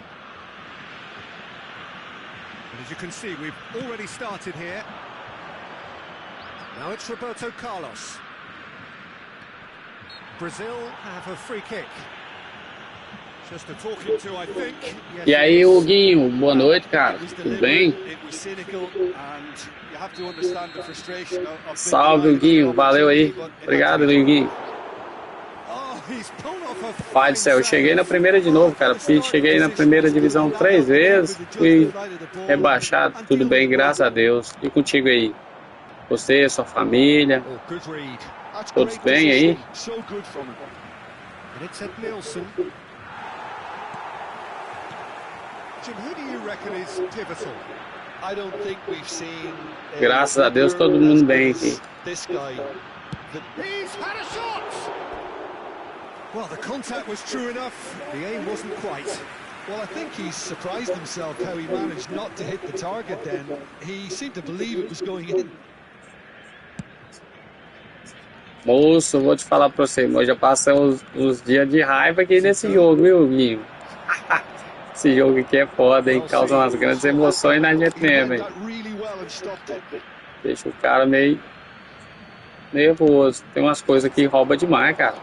S4: And as you can see, we've already started here. Now it's Roberto Carlos. Brazil have a free kick.
S1: E aí, Huguinho, boa noite, cara. Tudo bem? Salve, Huguinho. Valeu aí. Obrigado, Huguinho. Pai do céu, eu cheguei na primeira de novo, cara. Cheguei na primeira divisão 3 vezes. Fui rebaixado. Tudo bem, graças a Deus. E contigo aí? Você, sua família? Todos bem aí? Graças a Deus, todo mundo bem aqui.
S2: Well, the contact was true enough. The aim wasn't quite. Well, I think he surprised himself how he managed not to hit the target then. He seemed to believe it was going in.
S1: Moço, vou te falar pra você, mas já passam uns dias de raiva aqui nesse jogo, viu, Guinho? Esse jogo aqui é foda, hein? Causa umas grandes emoções na gente mesmo, hein? Deixa o cara meio nervoso. Tem umas coisas que rouba demais, cara.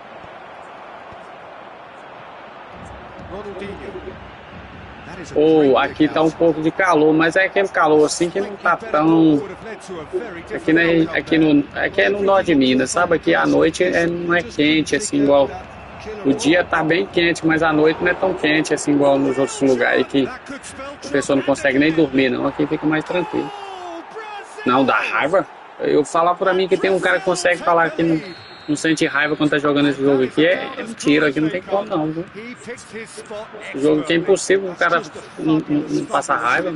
S1: Ou aqui tá um pouco de calor, mas é aquele calor assim que não tá tão... Aqui é no norte de Minas, sabe? Aqui à noite não é quente assim igual... O dia tá bem quente, mas à noite não é tão quente assim igual nos outros lugares que a pessoa não consegue nem dormir, não. Aqui fica mais tranquilo. Não, dá raiva? Eu falar pra mim que tem um cara que consegue falar que não sente raiva quando tá jogando esse jogo aqui, é mentira, aqui não tem como não, viu? O jogo aqui é impossível o cara não passar raiva.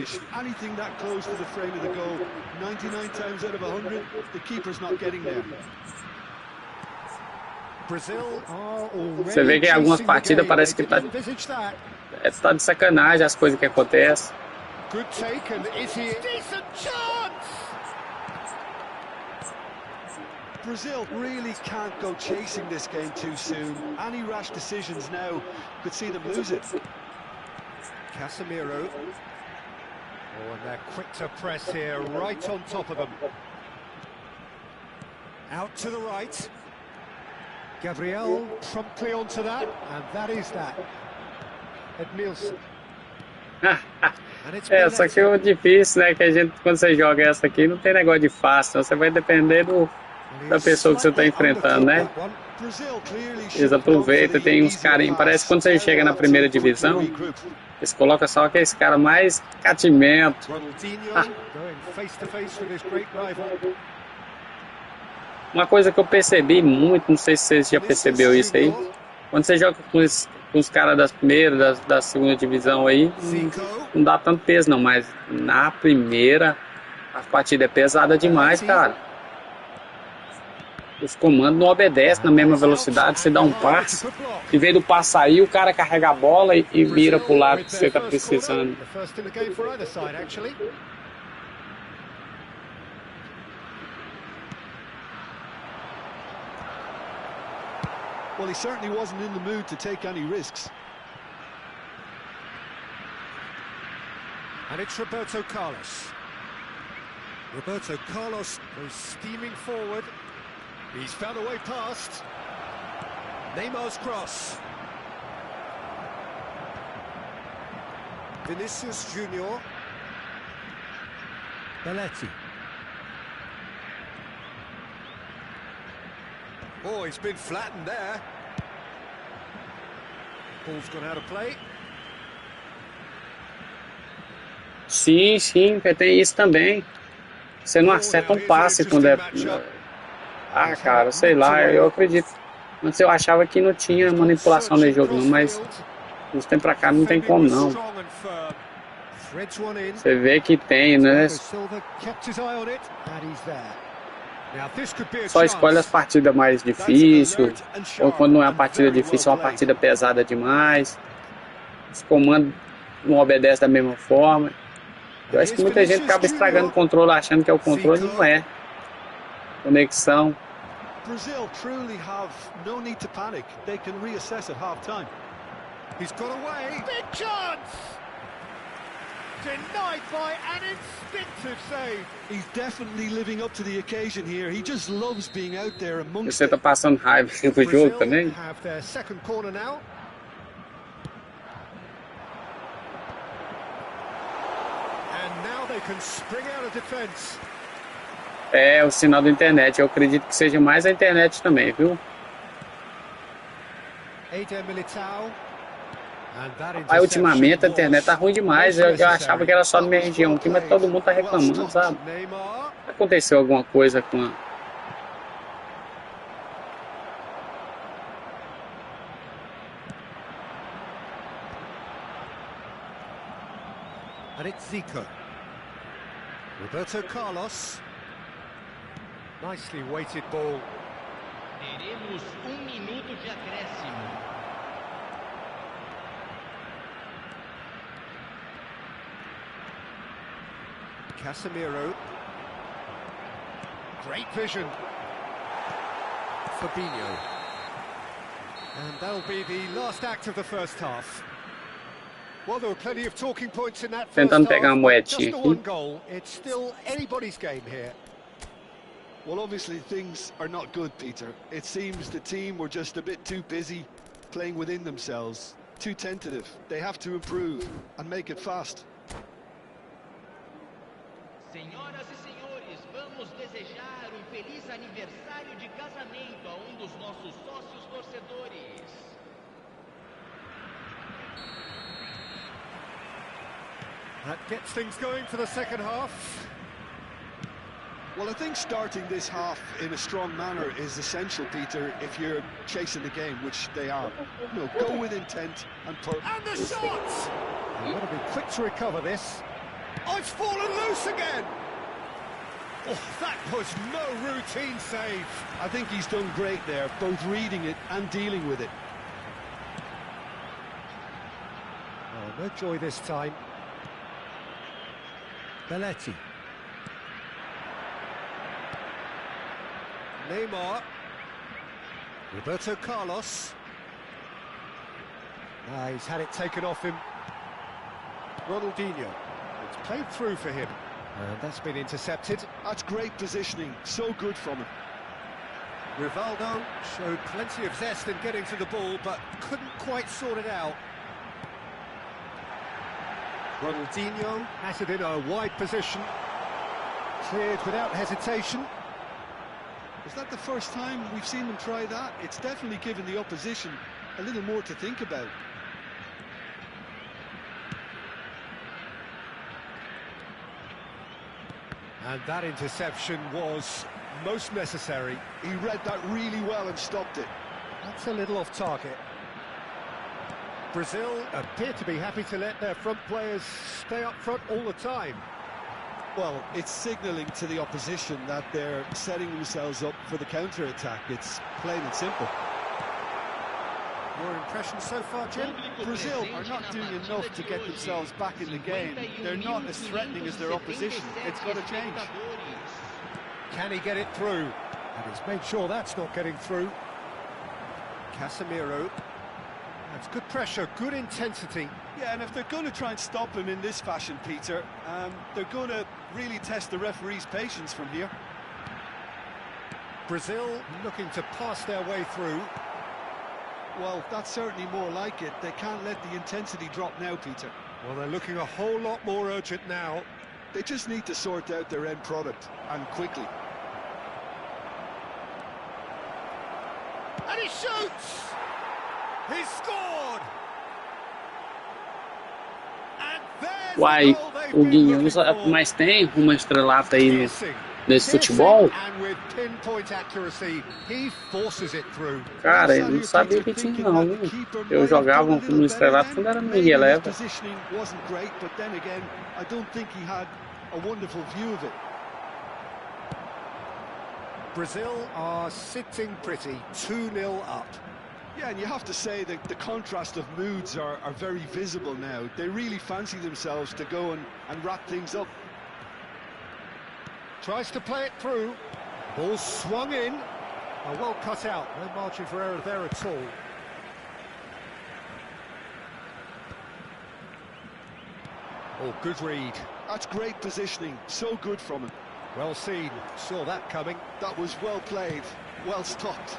S1: Você vê que em algumas partidas parece que tá de sacanagem as coisas que acontecem.
S3: Brazil really can't go chasing this game too soon. Any rash decisions now could see them lose it.
S2: Casemiro. Oh, and they're quick to press here, right on top of them. Out to the right. Gabriel promptly onto that, and that is that. Edmilson.
S1: Essa aqui é difícil, né? Que a gente, quando você joga essa aqui, não tem negócio de fácil, você vai depender da pessoa que você está enfrentando, né? Eles aproveitam, tem uns carinhos. Parece que quando você chega na primeira divisão, eles colocam só aqueles caras mais catimento. Uma coisa que eu percebi muito, não sei se você já percebeu isso aí, quando você joga com os caras das primeiras, da segunda divisão aí, não dá tanto peso não, mas na primeira a partida é pesada demais, cara. Os comandos não obedecem na mesma velocidade, você dá um passe, em vez do passe sair, o cara carrega a bola e vira pro lado que você tá precisando.
S3: Well, he certainly wasn't in the mood to take any risks.
S2: And it's Roberto Carlos. Roberto Carlos goes steaming forward. He's found a way past. Neymar's cross. Vinicius Junior. Belletti. Oh, he's been flattened there. Ball's gone out of play.
S1: Sim, tem isso também. Você não acerta um passe quando é... Ah, cara, sei lá, eu acredito. Antes eu achava que não tinha manipulação no jogo, não, mas uns tempos pra cá não tem como, não. Você vê que tem, né? Só escolhe as partidas mais difíceis, ou quando não é uma partida difícil, é uma partida pesada demais. Os comandos não obedecem da mesma forma. Eu acho que muita gente acaba estragando o controle achando que é o controle, não é. Conexão.
S3: Brazil truly have no need to panic. They can reassess at half-time.
S2: He's got away. Big chance. Denied by an instinctive save.
S3: He's definitely living up to the occasion here. He just loves being out there amongst.
S1: Você tá passando raiva no jogo também?
S2: Have their second corner now. they can spring out of defense.
S1: É, o sinal da internet. Eu acredito que seja mais a internet também, viu? Aí, ultimamente a internet tá ruim demais. Eu achava que era só na minha região aqui, mas todo mundo tá reclamando, sabe? Aconteceu alguma coisa com a...
S2: And it's Zico. Roberto Carlos. Nicely weighted ball.
S5: Teremos minuto de acréscimo.
S2: Casemiro. Great vision. Fabinho. And that'll be the last act of the first half. Well, there were plenty of talking points in that first
S1: Tentando pegar
S2: half.
S1: uma
S2: Just
S1: moedinha
S2: the
S1: aqui.
S2: one goal. It's still anybody's game here.
S3: Well, obviously things are not good, Peter. It seems the team were just a bit too busy playing within themselves, too tentative. They have to improve and make it fast.
S5: Senhoras e senhores, vamos desejar feliz aniversário de casamento a dos nossos sócios torcedores.
S2: That gets things going for the second half.
S3: Well, I think starting this half in a strong manner is essential, Peter, if you're chasing the game, which they are. You know, go with intent and
S2: And the shot! You've got to be quick to recover this. Oh, it's fallen loose again! Oh, that was no routine save.
S3: I think he's done great there, both reading it and dealing with it.
S2: Oh, no joy this time. Belletti. Neymar. Roberto Carlos. He's had it taken off him. Ronaldinho. It's played through for him. And that's been intercepted.
S3: That's great positioning. So good from him.
S2: Rivaldo showed plenty of zest in getting to the ball, but couldn't quite sort it out. Ronaldinho has it in a wide position. Cleared without hesitation.
S3: Is that the first time we've seen them try that? It's definitely given the opposition a little more to think about.
S2: And that interception was most necessary.
S3: He read that really well and stopped it.
S2: That's a little off target. Brazil appear to be happy to let their front players stay up front all the time.
S3: Well, it's signalling to the opposition that they're setting themselves up for the counter-attack. It's plain and simple.
S2: Your impressions so far, Jim?
S3: Brazil are not doing enough to get themselves back in the game. They're not as threatening as their opposition. It's got to change.
S2: Can he get it through? And he's made sure that's not getting through. Casemiro. That's good pressure, good intensity.
S3: Yeah, and if they're going to try and stop him in this fashion, Peter, they're going to really test the referee's patience from here.
S2: Brazil looking to pass their way through.
S3: Well, that's certainly more like it. They can't let the intensity drop now, Peter.
S2: Well, they're looking a whole lot more urgent now.
S3: They just need to sort out their end product, and quickly.
S2: And he shoots! He scored! And there's
S1: Uai,
S2: the goal they've
S1: o
S2: been
S1: Guinhos
S2: looking for.
S1: mas tem uma estrelata aí
S2: Piercing.
S1: nesse
S2: Piercing,
S1: futebol?
S2: and with pinpoint accuracy, he forces it through.
S1: Cara, eu não sabia que tinha não, viu? Eu jogava no estrelato quando era no
S3: Maybe his
S1: Eleva.
S3: positioning wasn't great, but then again, I don't think he had a wonderful view of it.
S2: Brazil are sitting pretty, 2-0 up.
S3: Yeah, and you have to say that the contrast of moods are very visible now. They really fancy themselves to go and wrap things up.
S2: Tries to play it through. Ball swung in. Oh, well cut out. No margin for error there at all. Oh, good read.
S3: That's great positioning. So good from him.
S2: Well seen. Saw that coming.
S3: That was well played. Well stopped.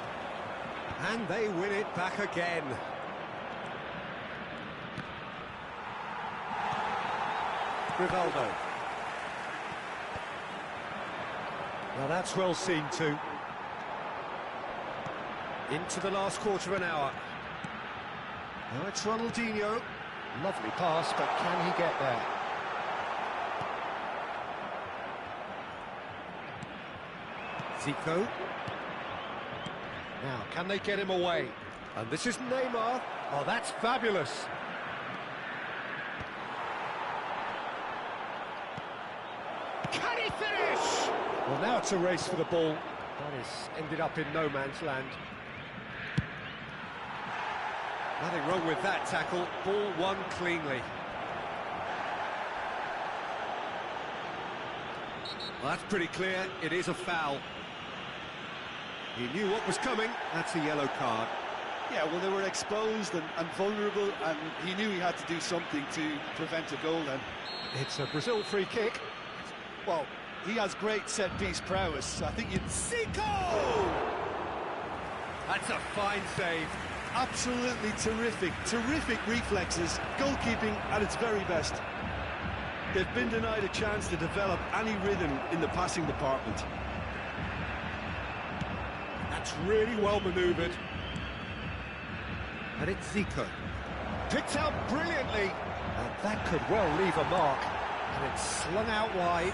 S2: And they win it back again. Rivaldo.
S4: Now that's well seen too. Into the last quarter of an hour. Now it's Ronaldinho. Lovely pass, but can he get there? Zico. Now, can they get him away? And this is Neymar. Oh, that's fabulous. Can he finish? Well, now it's a race for the ball. That has ended up in no man's land. Nothing wrong with that tackle. Ball won cleanly. Well, that's pretty clear. It is a foul. He knew what was coming. That's a yellow card.
S3: Yeah, well, they were exposed and vulnerable, and he knew he had to do something to prevent a goal then.
S4: It's a Brazil free kick.
S3: Well, he has great set-piece prowess. I think you'd...
S4: Zico! That's a fine save.
S3: Absolutely terrific reflexes, goalkeeping at its very best. They've been denied a chance to develop any rhythm in the passing department.
S4: That's really well manoeuvred. And it's Zico. Picked out brilliantly. And that could well leave a mark. And it's slung out wide.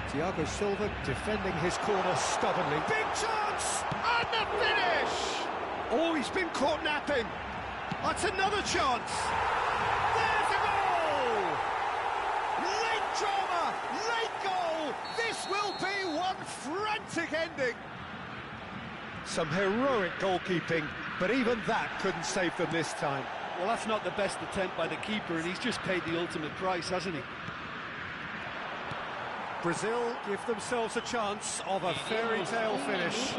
S4: Thiago Silva defending his corner stubbornly. Big chance! And the finish! Oh, he's been caught napping. That's another chance. There's a goal! Late drama, late goal. This will be one frantic ending. Some heroic goalkeeping, but even that couldn't save them this time.
S3: Well, that's not the best attempt by the keeper, and he's just paid the ultimate price, hasn't he?
S4: Brazil give themselves a chance of a fairy tale finish.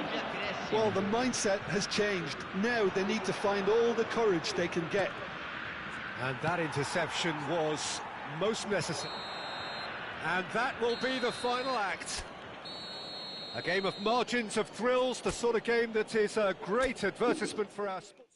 S3: Well, the mindset has changed. Now they need to find all the courage they can get.
S4: And that interception was most necessary. And that will be the final act. A game of margins of thrills, the sort of game that is a great advertisement for our sport.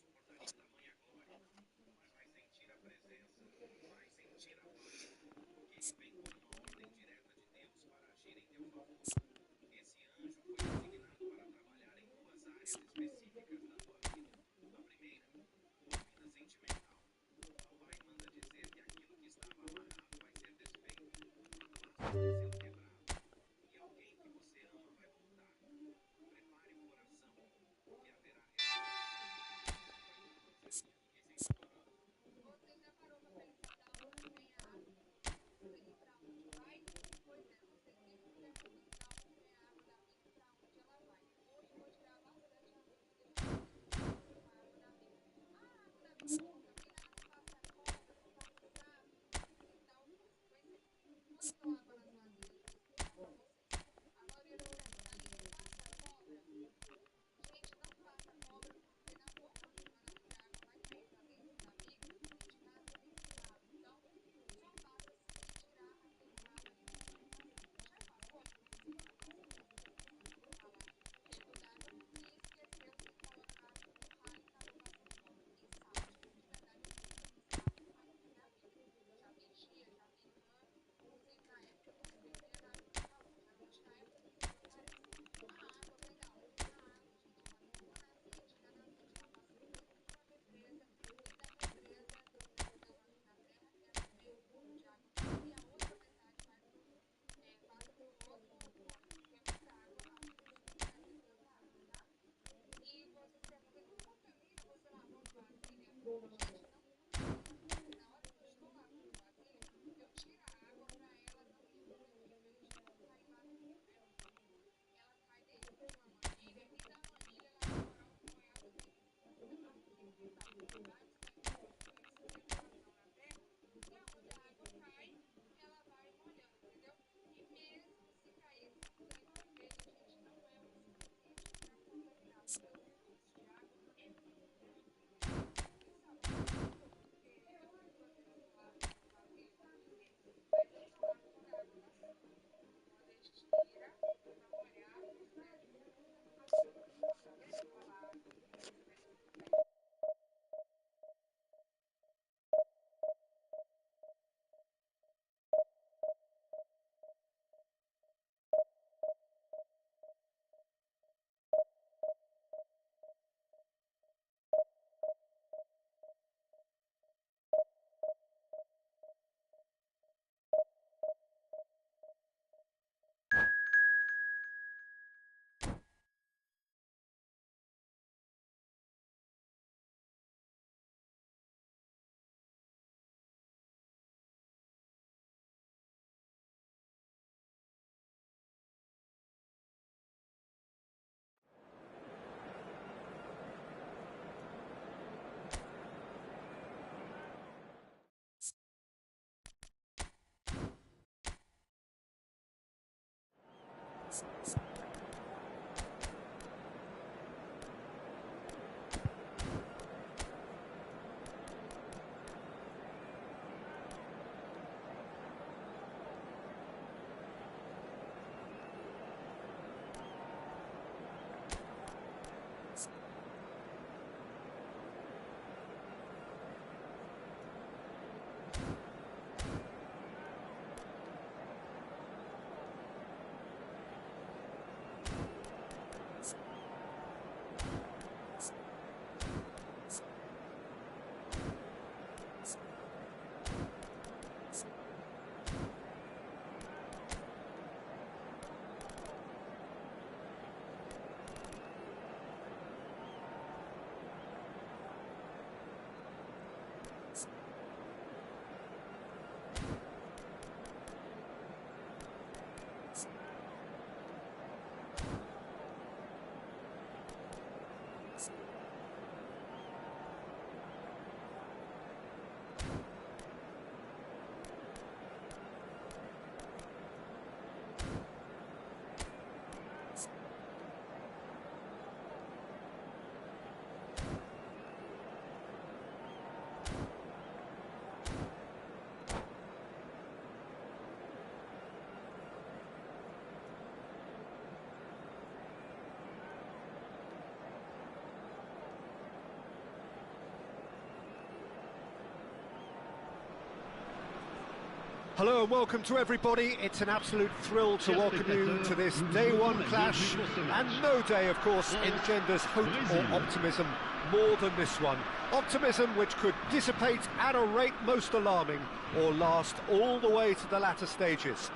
S4: Hello and welcome to everybody. It's an absolute thrill to welcome you to this day one clash, and no day, of course, engenders hope or optimism more than this one. Optimism which could dissipate at a rate most alarming, or last all the way to the latter stages.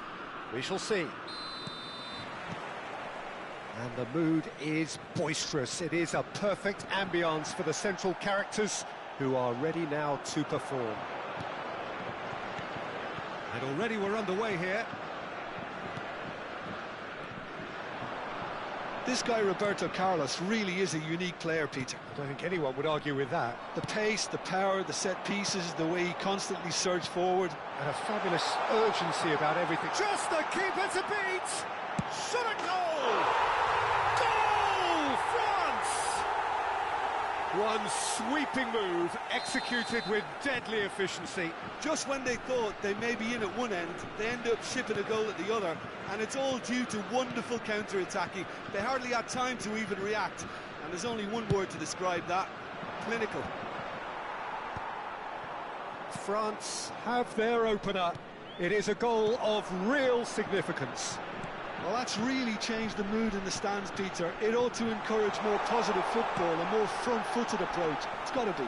S4: We shall see. And the mood is boisterous. It is a perfect ambience for the central characters who are ready now to perform. And already we're underway here.
S3: This guy, Roberto Carlos, really is a unique player, Peter.
S4: I don't think anyone would argue with that.
S3: The pace, the power, the set pieces, the way he constantly surged forward.
S4: And a fabulous urgency about everything. Just the keeper to beat! Shot a goal! Goal! France! One sweeping move, executed with deadly efficiency.
S3: Just when they thought they may be in at one end, they end up shipping a goal at the other, and it's all due to wonderful counter-attacking. They hardly had time to even react, and there's only one word to describe that: clinical.
S4: France have their opener. It is a goal of real significance.
S3: Well, that's really changed the mood in the stands, Peter. It ought to encourage more positive football, a more front-footed approach. It's got to be.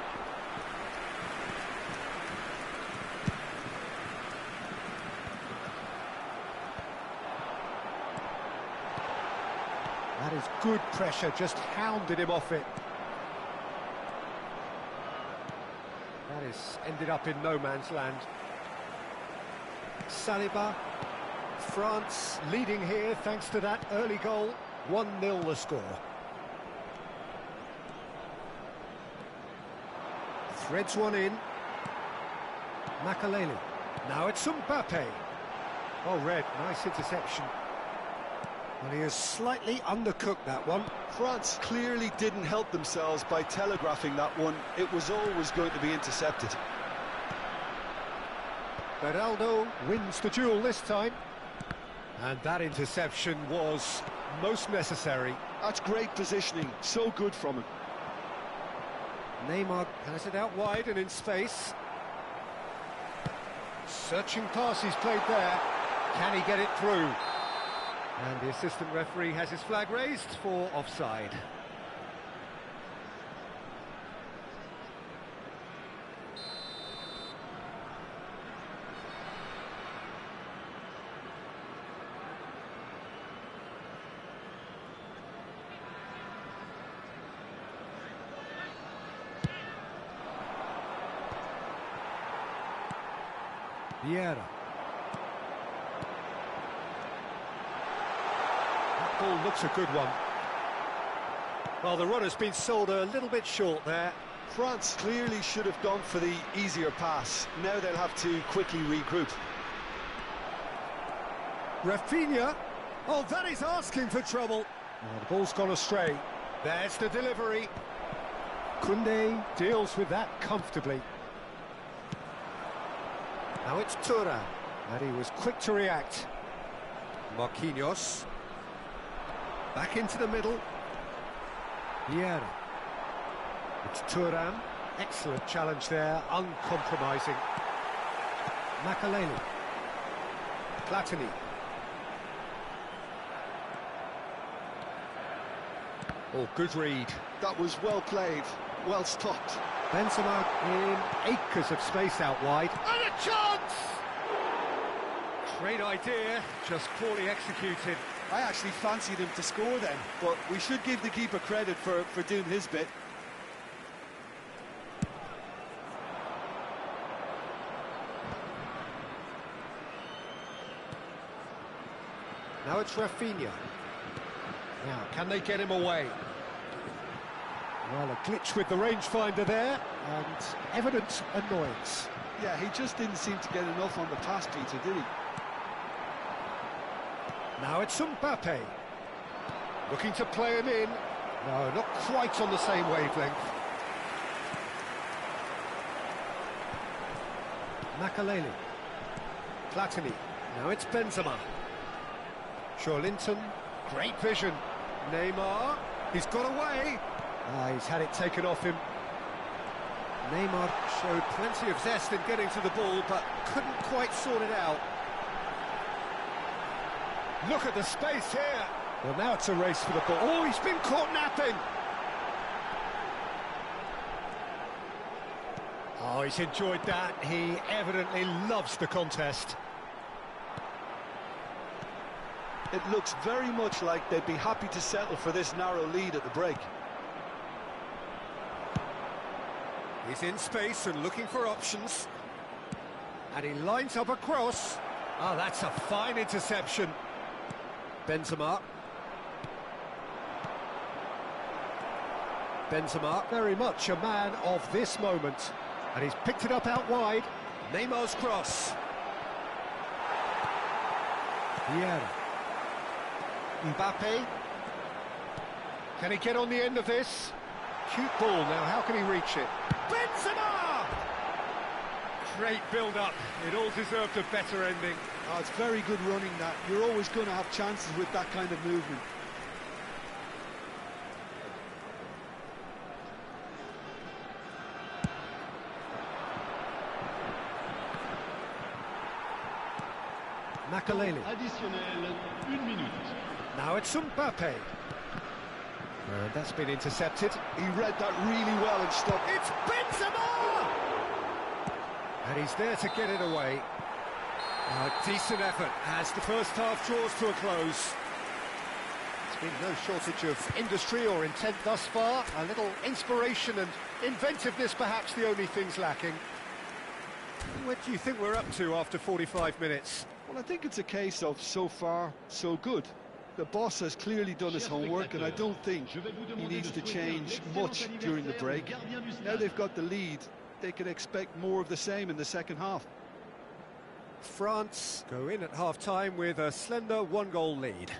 S4: That is good pressure, just hounded him off it. That has ended up in no man's land. Saliba. France leading here thanks to that early goal. 1-0 the score. Threads one in. Makaleli. Now it's Mbappe. Oh, red, nice interception. Well, he has slightly undercooked that one.
S3: France clearly didn't help themselves by telegraphing that one. It was always going to be intercepted.
S4: Beraldo wins the duel this time. And that interception was most necessary.
S3: That's great positioning, so good from him.
S4: Neymar has it out wide and in space. Searching pass he's played there. Can he get it through? And the assistant referee has his flag raised for offside. Primeira. That ball looks a good one. Well, the runner's been sold a little bit short there.
S3: France clearly should have gone for the easier pass. Now they'll have to quickly regroup.
S4: Rafinha.
S2: Oh, that is asking for trouble. Oh, the ball's gone astray. There's the delivery. Kunde deals with that comfortably. Now it's Tura, and he was quick to react. Marquinhos. Back into the middle. Primeira. It's Turan. Excellent challenge there, uncompromising. Makaleli. Platini. Oh, good read.
S3: That was well played, well stopped.
S2: Benzema in acres of space out wide. And a chance! Great idea, just poorly executed.
S3: I actually fancied him to score then, but we should give the keeper credit for doing his bit.
S2: Now it's Rafinha. Now, can they get him away? Well, a glitch with the rangefinder there, and evident annoyance.
S3: Yeah, he just didn't seem to get enough on the pass, Peter, did he?
S2: Now it's Mbappe. Looking to play him in. No, not quite on the same wavelength. Makaleli. Platini. Now it's Benzema. Linton, great vision. Neymar, he's got away. He's had it taken off him. Neymar showed plenty of zest in getting to the ball, but couldn't quite sort it out. Look at the space here. Well, now it's a race for the ball. Oh, he's been caught napping. Oh, he's enjoyed that. He evidently loves the contest.
S3: It looks very much like they'd be happy to settle for this narrow lead at the break.
S2: He's in space and looking for options. And he lines up a cross. Oh, that's a fine interception. Benzema. Benzema, very much a man of this moment. And he's picked it up out wide. Neymar's cross. Primeira. Mbappe. Can he get on the end of this? Cute ball now, how can he reach it? Benzema! Great build-up, it all deserved a better ending.
S3: Oh, it's very good running that. You're always going to have chances with that kind of movement.
S2: Makaleli.
S6: Additionnel, 1 minute.
S2: Now it's Mbappe. And that's been intercepted.
S3: He read that really well and stopped.
S2: It's Benzema! And he's there to get it away. A decent effort as the first half draws to a close. There's been no shortage of industry or intent thus far. A little inspiration and inventiveness perhaps the only things lacking. What do you think we're up to after 45 minutes?
S3: Well, I think it's a case of so far, so good. The boss has clearly done his homework, and I don't think he needs to change much during the break. Now they've got the lead, they can expect more of the same in the second half.
S2: France go in at half-time with a slender 1-goal lead.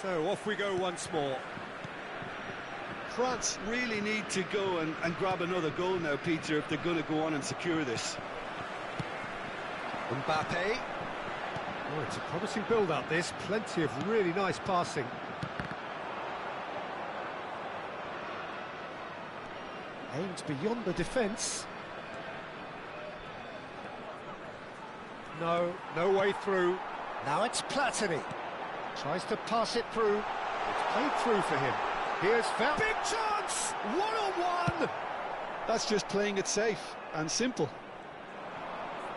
S2: So off we go once more.
S3: France really need to go and grab another goal now, Peter, if they're going to go on and secure this.
S2: Mbappe. Oh, it's a promising build-up, this. Plenty of really nice passing. Aims beyond the defence. No way through. Now it's Platini. Tries to pass it through. It's played through for him. Here's foul. Big chance! 1-on-1!
S3: That's just playing it safe and simple.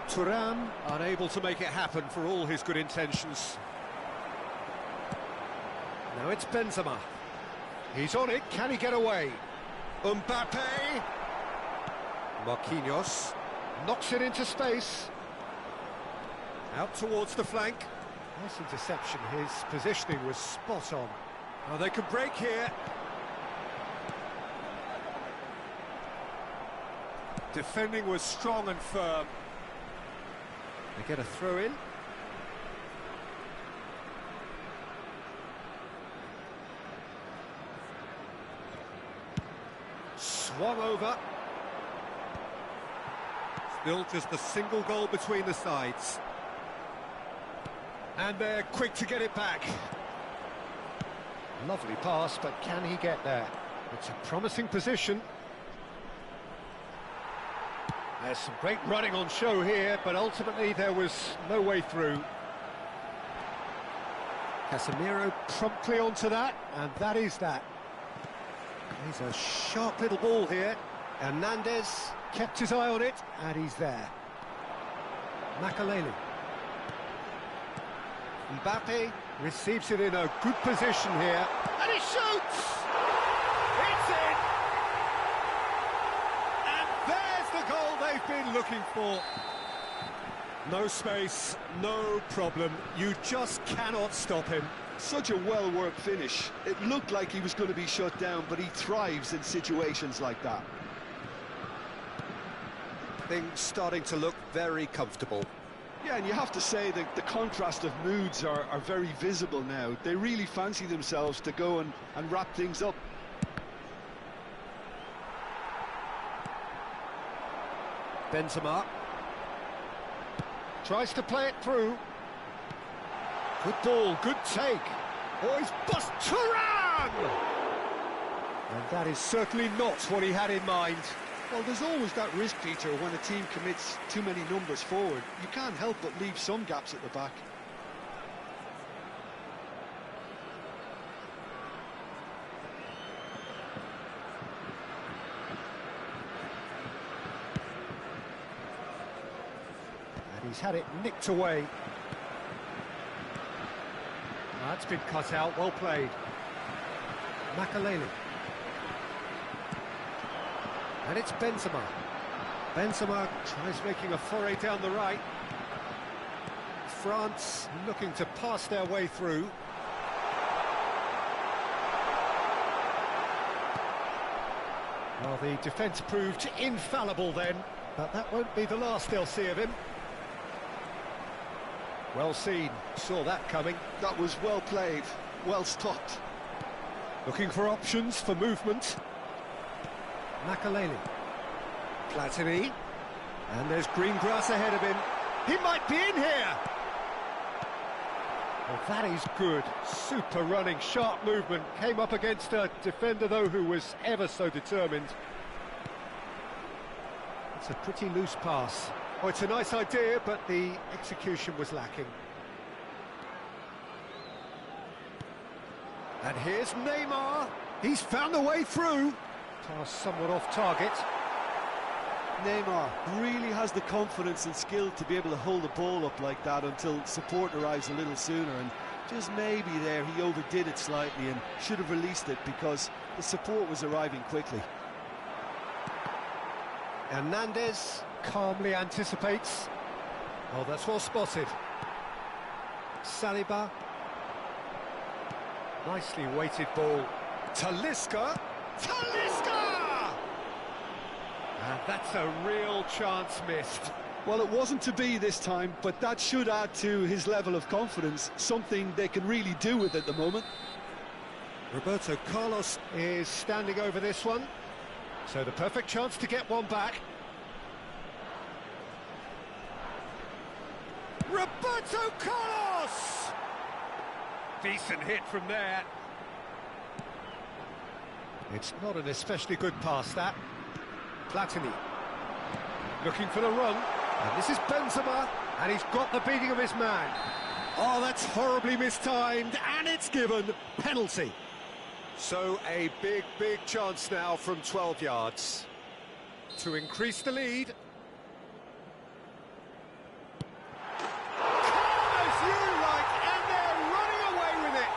S4: Thuram unable to make it happen for all his good intentions. Now it's Benzema. He's on it, can he get away? Mbappe. Marquinhos knocks it into space. Out towards the flank. Nice interception, his positioning was spot on. Oh, they could break here. Defending was strong and firm. They get a throw in. Swung over. Still just a single goal between the sides. And they're quick to get it back. Lovely pass, but can he get there? It's a promising position. There's some great running on show here, but ultimately there was no way through. Casemiro promptly onto that, and that is that. He's a sharp little ball here. Hernandez kept his eye on it, and he's there. Makaleli. Mbappe receives it in a good position here, and he shoots! It's in! And there's the goal they've been looking for. No space, no problem, you just cannot stop him.
S3: Such a well-worked finish. It looked like he was going to be shut down, but he thrives in situations like that.
S4: Things starting to look very comfortable.
S3: Yeah, and you have to say that the contrast of moods are very visible now. They really fancy themselves to go and wrap things up.
S4: Benzema tries to play it through. Good ball, good take. Oh, he's bust Thuram! And that is certainly not what he had in mind.
S3: Well, there's always that risk, Peter, when a team commits too many numbers forward. You can't help but leave some gaps at the back.
S4: And he's had it nicked away. That's been cut out, well played. Makaleli. And it's Benzema. Benzema tries making a foray down the right. France looking to pass their way through. Well, the defence proved infallible then, but that won't be the last they'll see of him. Well seen, saw that coming.
S3: That was well played, well stopped.
S4: Looking for options for movement. Makaleli. Platini. And there's green grass ahead of him. He might be in here! Well, that is good. Super running, sharp movement. Came up against a defender, though, who was ever so determined. It's a pretty loose pass. Oh, it's a nice idea, but the execution was lacking. And here's Neymar. He's found a way through. Pass somewhat off target.
S3: Neymar really has the confidence and skill to be able to hold the ball up like that until support arrives a little sooner, and just maybe there he overdid it slightly and should have released it because the support was arriving quickly.
S4: Hernandez calmly anticipates. Oh, that's well spotted. Saliba. Nicely weighted ball. Talisca. Talisca! And that's a real chance missed.
S3: Well, it wasn't to be this time, but that should add to his level of confidence, something they can really do with at the moment.
S4: Roberto Carlos is standing over this one, so the perfect chance to get one back. Roberto Carlos! Decent hit from there. It's not an especially good pass, that. Platini. Looking for the run. And this is Benzema. And he's got the beating of his man. Oh, that's horribly mistimed. And it's given. Penalty. So a big, big chance now from 12 yards.
S2: to increase the lead. As you like, and they're running away with it.